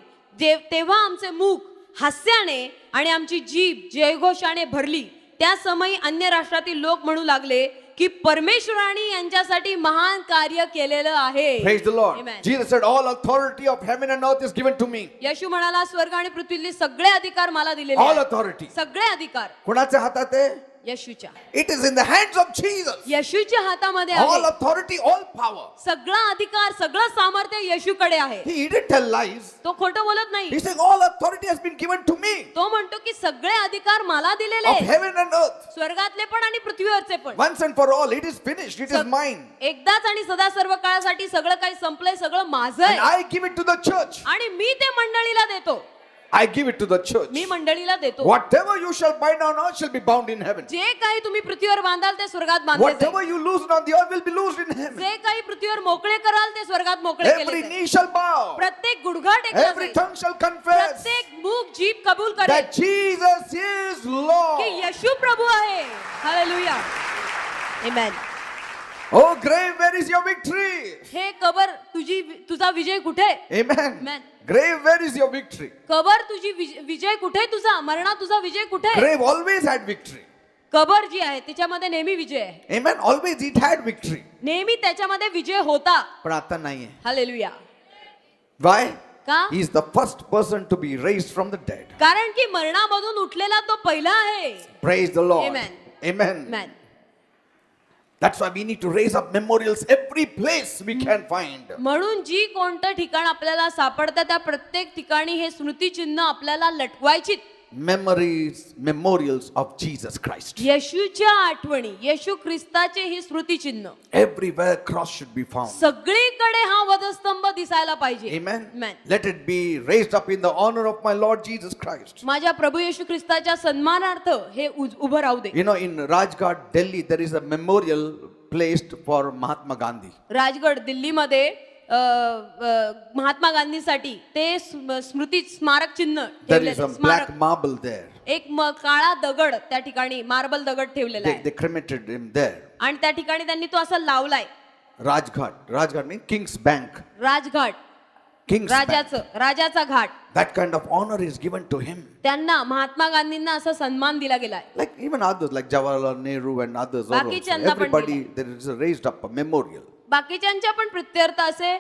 तेव्हा आमचे मुख हास्याने आणि आमची जीभ जयघोषाने भरली. त्या समयी अन्य राष्ट्रातील लोक म्हणू लागले की परमेश्वराने यांच्यासाठी महान कार्य केलेलं आहे. Praise the Lord. Amen. Jesus said, all authority of heaven and earth is given to me. येशू म्हणाला स्वर्ग आणि पृथ्वीतले सगळे अधिकार मला दिलेले All आहेत. authority. सगळे अधिकार कोणाच्या हातात आहे? येशूच्या. It is in the hands of Jesus. येशूच्या हातामध्ये All आहे. authority, all power. सगळा अधिकार सगळं सामर्थ्य येशूकडे आहे. He didn't tell lies. तो खोटं बोलत नाही. He said, all authority has been given to me. तो म्हणतो की सगळे अधिकार मला दिलेले Of आहेत. heaven and earth. स्वर्गातले पण आणि पृथ्वीवरचे पण. Once and for all, it is finished. It is mine. एकदाच आणि सदा सर्व काळासाठी सगळं काही संपलंय, सगळं माझं And आहे. I give it to the church. आणि मी ते मंडळीला देतो. I give it to the church. मी मंडळीला देतो. Whatever you shall bind on earth shall be bound in heaven. जे काही तुम्ही पृथ्वीवर बांधाल ते स्वर्गात बांधले Whatever जाईल. you loose on the earth will be loosed in heaven. जे काही पृथ्वीवर मोकळे कराल ते स्वर्गात मोकळे केले Every जाईल. knee shall bow. प्रत्येक गुडघा टेकला Every जाईल. tongue shall confess प्रत्येक मुख जीभ कबूल करेल that Jesus is की Lord. येशू प्रभू आहे. Hallelujah. Amen. Oh grave, where is your victory? हे कबर तुझा विजय कुठे? Amen. Amen. Grave, where is your victory? कबर तुझी विजय कुठे तुझा? मरणा तुझा विजय कुठे? Grave always had victory. कबर जी आहे तिच्यामध्ये नेहमी विजय आहे. Amen. Always it had victory. नेहमी त्याच्यामध्ये विजय होता. पण आता नाहीये. हालेलुया. Why? का? He is the first person to be raised from the dead. कारण की मरणामधून उठलेला तो पहिला आहे. Praise the Lord. Amen. Amen. Amen. That's why we need to raise up memorials every place we can find. म्हणून जी कोणतं ठिकाण आपल्याला सापडतं त्या प्रत्येक ठिकाणी हे स्मृतिचिन्ह आपल्याला लटवायची. Memories, memorials of Jesus Christ. येशूच्या आठवणी, येशू ख्रिस्ताचे ही स्मृतिचिन्ह Everywhere cross should be found. सगळीकडे हा वधस्तंभ दिसायला पाहिजे. Amen. Amen. Let it be raised up in the honor of my Lord Jesus Christ. माझ्या प्रभू येशू ख्रिस्ताच्या सन्मानार्थ हे उभं राहू दे. You know, in Rajghat, Delhi, there is a memorial placed for Mahatma Gandhi. Rajgad दिल्लीमध्ये महात्मा गांधीसाठी ते स्मृती स्मारक चिन्ह There ठेवलेलं is आहे. a black स्मारक marble there. एक काळा दगड त्या ठिकाणी मार्बल दगड ठेवलेला आहे They cremated him there. आणि त्या ठिकाणी त्यांनी तो असा लावलाय. Rajghat means King's Bank. Rajghat, King's Bank. राजाचा घाट. That kind of honor is given to him. त्यांना महात्मा गांधींना असा सन्मान दिला गेलाय. Like even others, like Jawaharlal Nehru and others. बाकीच्यांना पण Everybody, there is raised up a memorial. बाकीच्यांच्या पण प्रित्यर्थ असे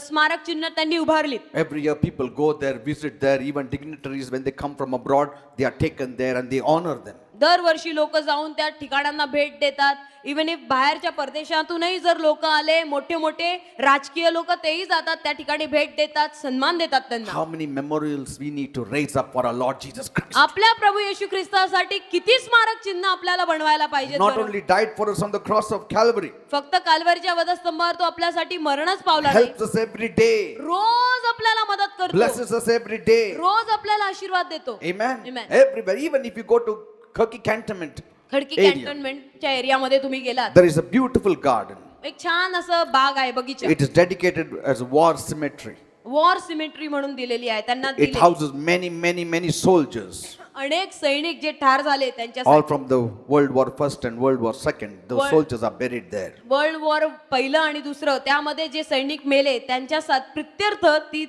स्मारक चिन्ह त्यांनी उभारली. Every year people go there, visit there. Even dignitaries, when they come from abroad, they are taken there and they honor them. दरवर्षी लोक जाऊन त्या ठिकाणांना भेट देतात. इवन इफ बाहेरच्या परदेशातूनही जर लोक आले, मोठे मोठे राजकीय लोक तेही जातात त्या ठिकाणी भेट देतात, सन्मान देतात त्यांना. How many memorials we need to raise up for our Lord Jesus Christ? आपल्या प्रभू येशू ख्रिस्तासाठी किती स्मारक चिन्ह आपल्याला बनवायला पाहिजे. Not only died for us on the cross of Calvary, फक्त काल्वरीच्या वधस्तंभावर तो आपल्यासाठी मरणच पावला नाही, helps us every day, रोज आपल्याला मदत करतो, blesses us every day. रोज आपल्याला आशीर्वाद देतो. Amen. Amen. Everywhere, even if you go to Khaki Cantonment Khadki area, कॅन्टोन्मेंटच्या एरियामध्ये तुम्ही गेलात, there is a beautiful garden. एक छान असं बाग आहे, बगीचा. It is dedicated as a war cemetery. War symmetry म्हणून दिलेली आहे त्यांना. It दिलेली. houses many soldiers, अनेक सैनिक जे ठार झाले all त्यांच्यासाठी. from the World War First and World War Second. Those World- soldiers are buried there. World war पहिलं आणि दुसरं त्यामध्ये जे सैनिक मेले त्यांच्या प्रित्यर्थ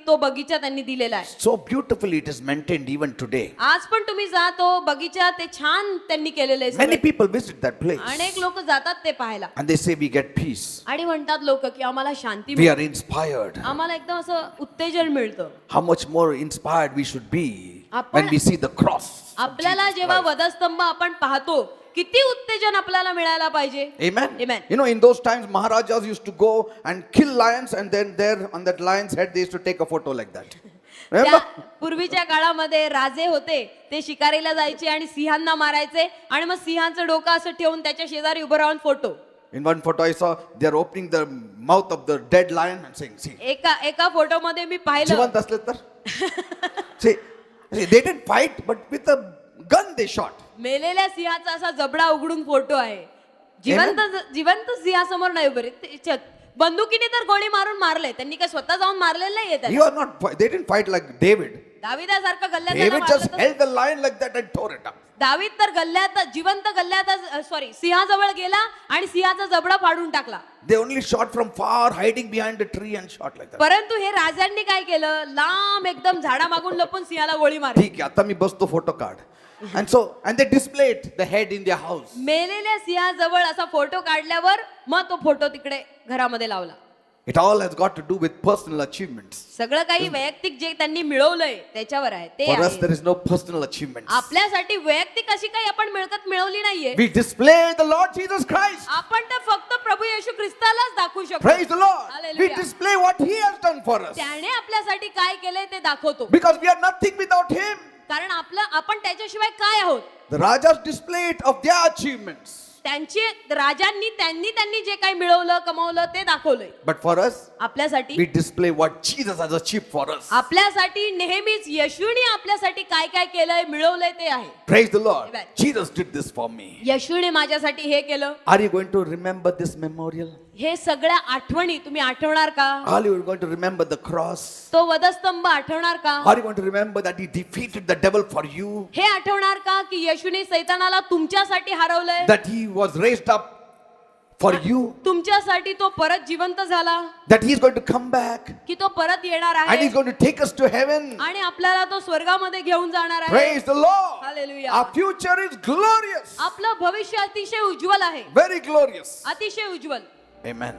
तो बगीचा त्यांनी दिलेला आहे. So beautifully it is maintained even today. आज पण तुम्ही जा तो बगीचा, ते छान त्यांनी केलेलं आहे Many सगळं. people visit that place अनेक लोक जातात ते पाहायला and they say we get peace. आणि म्हणतात लोक की आम्हाला शांती We मिळते, are inspired. आम्हाला एकदम असं उत्तेजन मिळतं. How much more inspired we should be आपण- when we see the cross. of आपल्याला Jesus जेव्हा Christ. वधस्तंभ आपण पाहतो, किती उत्तेजन आपल्याला मिळायला पाहिजे. Amen. Amen. You know, in those times, Maharajas used to go and kill lions, and then there on that lion's head, they used to take a photo like that. त्या Remember? पूर्वीच्या काळामध्ये राजे होते, ते शिकारीला जायचे आणि सिंहांना मारायचे आणि मग सिंहाचं डोकं असं ठेवून त्याच्या शेजारी उभं राहून photo. In one photo, I saw they are opening the mouth of the dead lion and saying, "See, एका फोटो मध्ये मी पाहिलं, जिवंत असले तर." See, they didn't fight, but with a gun they shot. मेलेल्या सिंहाचा असा जबडा उघडून फोटो आहे. जिवंत सिंहासमोर नाही उभे रे. बंदुकीने तर गोळी मारून मारले, त्यांनी काय स्वतः जाऊन मारलेलं नाहीये त्याला. You are not. They didn't fight like David. दाविदासारखं David गल्ल्यात just held the lion like that and tore it up. दावीद तर जिवंत गल्ल्यात सिंहाजवळ गेला आणि सिंहाचा जबडा फाडून टाकला. They only shot from far, hiding behind a tree and shot like that. परंतु हे राजांनी काय केलं, लांब एकदम झाडामागून लपून सिंहाला गोळी मारली. ठीक आहे, आता मी बसतो फोटो काढ. And they displayed the head in their house. मेलेल्या सिंहाजवळ असा फोटो काढल्यावर मग तो फोटो तिकडे घरामध्ये लावला. It all has got to do with personal achievements. सगळं काही वैयक्तिक जे त्यांनी मिळवलंय त्याच्यावर आहे ते For us, आहे. there is no personal achievements. आपल्यासाठी वैयक्तिक अशी काही आपण मिळकत मिळवली नाहीये. We display the Lord Jesus Christ. आपण तर फक्त प्रभू येशू ख्रिस्तालाच दाखवू शकतो. Praise the Lord. We Hallelujah. display what He has done for us. त्याने आपल्यासाठी काय केलंय ते दाखवतो. Because we are nothing without Him. कारण आपण त्याच्याशिवाय काय आहोत. The Rajas displayed of their achievements. त्यांनी जे काही मिळवलं कमवलं ते दाखवलंय. But for us, आपल्यासाठी we display what Jesus has achieved for us. आपल्यासाठी नेहमीच येशूने आपल्यासाठी काय काय केलंय मिळवलंय ते आहे. Praise the Lord. Amen. Jesus did this for me. येशूने माझ्यासाठी हे केलं. Are you going to remember this memorial? हे सगळ्या आठवणी तुम्ही आठवणार का. Are you going to remember the cross? तो वधस्तंभ आठवणार का. Are you going to remember that He defeated the devil for you? हे आठवणार का की येशूने सैतानाला तुमच्यासाठी हरवलंय. That He was raised up for you, तुमच्यासाठी तो परत जिवंत झाला, that He's going to come back की तो परत येणार and आहे He's going to take us to heaven. आणि आपल्याला तो स्वर्गामध्ये घेऊन जाणार आहे. Praise the Lord. Hallelujah. Our future is glorious. आपलं भविष्य अतिशय उज्ज्वल आहे, Very glorious. अतिशय उज्ज्वल. Amen.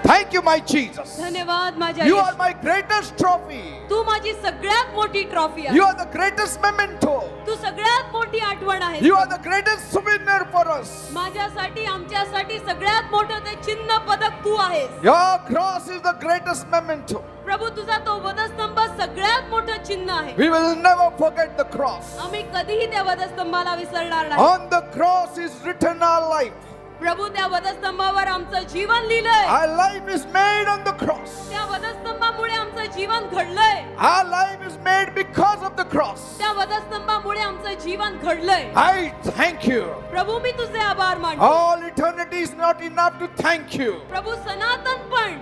Thank you, my Jesus. धन्यवाद माझ्या You Yeshu. are my greatest trophy. तू माझी सगळ्यात मोठी ट्रॉफी आहे, You are the greatest memento. तू सगळ्यात मोठी आठवण आहे. You are the greatest souvenir for us. माझ्यासाठी आमच्यासाठी सगळ्यात मोठं ते चिन्ह पदक तू आहेस. Your cross is the greatest memento. प्रभू तुझा तो वधस्तंभ सगळ्यात मोठं चिन्ह आहे. We will never forget the cross. आम्ही कधीही त्या वधस्तंभाला विसरणार नाही. On the cross is written our life. प्रभू त्या वधस्तंभावर आमचं जीवन लिहिलंय. Our life is made on the cross. त्या वधस्तंभामुळे आमचं जीवन घडलंय. Our life is made because of the cross. त्या वधस्तंभामुळे आमचं जीवन घडलंय. I thank you. प्रभू मी तुझे आभार मानतो. All eternity is not enough to thank you. प्रभू सनातन पण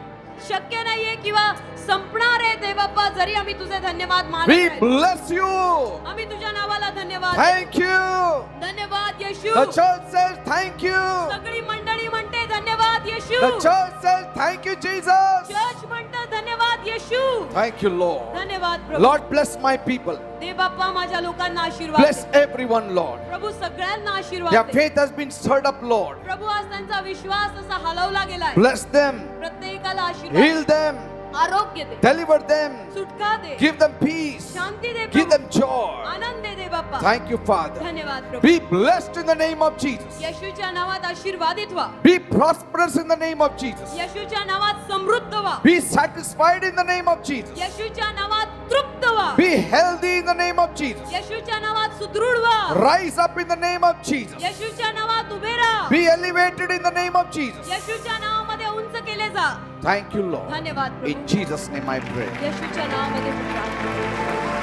शक्य नाहीये किंवा संपणार आहे देवप्पा, जरी आम्ही तुझे धन्यवाद We मानत bless you. आम्ही तुझ्या नावाला धन्यवाद. Thank you. धन्यवाद येशू. The church says thank you. सगळी मंडळी म्हणते धन्यवाद येशू. The church says thank you, Jesus. Church म्हणतं धन्यवाद येशू. Thank you, Lord. धन्यवाद प्रभू. Lord, bless my people. देवप्पा माझ्या लोकांना आशीर्वाद Bless दे. everyone, Lord. प्रभू सगळ्यांना आशीर्वाद Their they. faith has been stirred up, Lord. प्रभू आज त्यांचा विश्वास असा हलवला गेलाय. Bless them. प्रत्येकाला आशीर्वाद Heal them. आरोग्य दे, Deliver them. सुटका दे, Give them peace. Shanti they Give Prabhu. them joy. Anand they देवप्पा. Thank you, Father. धन्यवाद प्रभू. Be blessed in the name of Jesus. येशूच्या नावात आशीर्वादित व्हा. Be prosperous in the name of Jesus. येशूच्या नावात समृद्ध व्हा. Be satisfied in the name of Jesus. येशूच्या नावात तृप्त व्हा. Be healthy in the name of Jesus. येशूच्या नावात सुदृढ व्हा. Rise up in the name of Jesus. येशूच्या नावात उभे राहा. Be elevated in the name of Jesus. येशूच्या नावामध्ये उंच केले जा. Thank you, Lord. धन्यवाद प्रभू. In Jesus' name I pray. येशूच्या नावामध्ये प्रार्थना.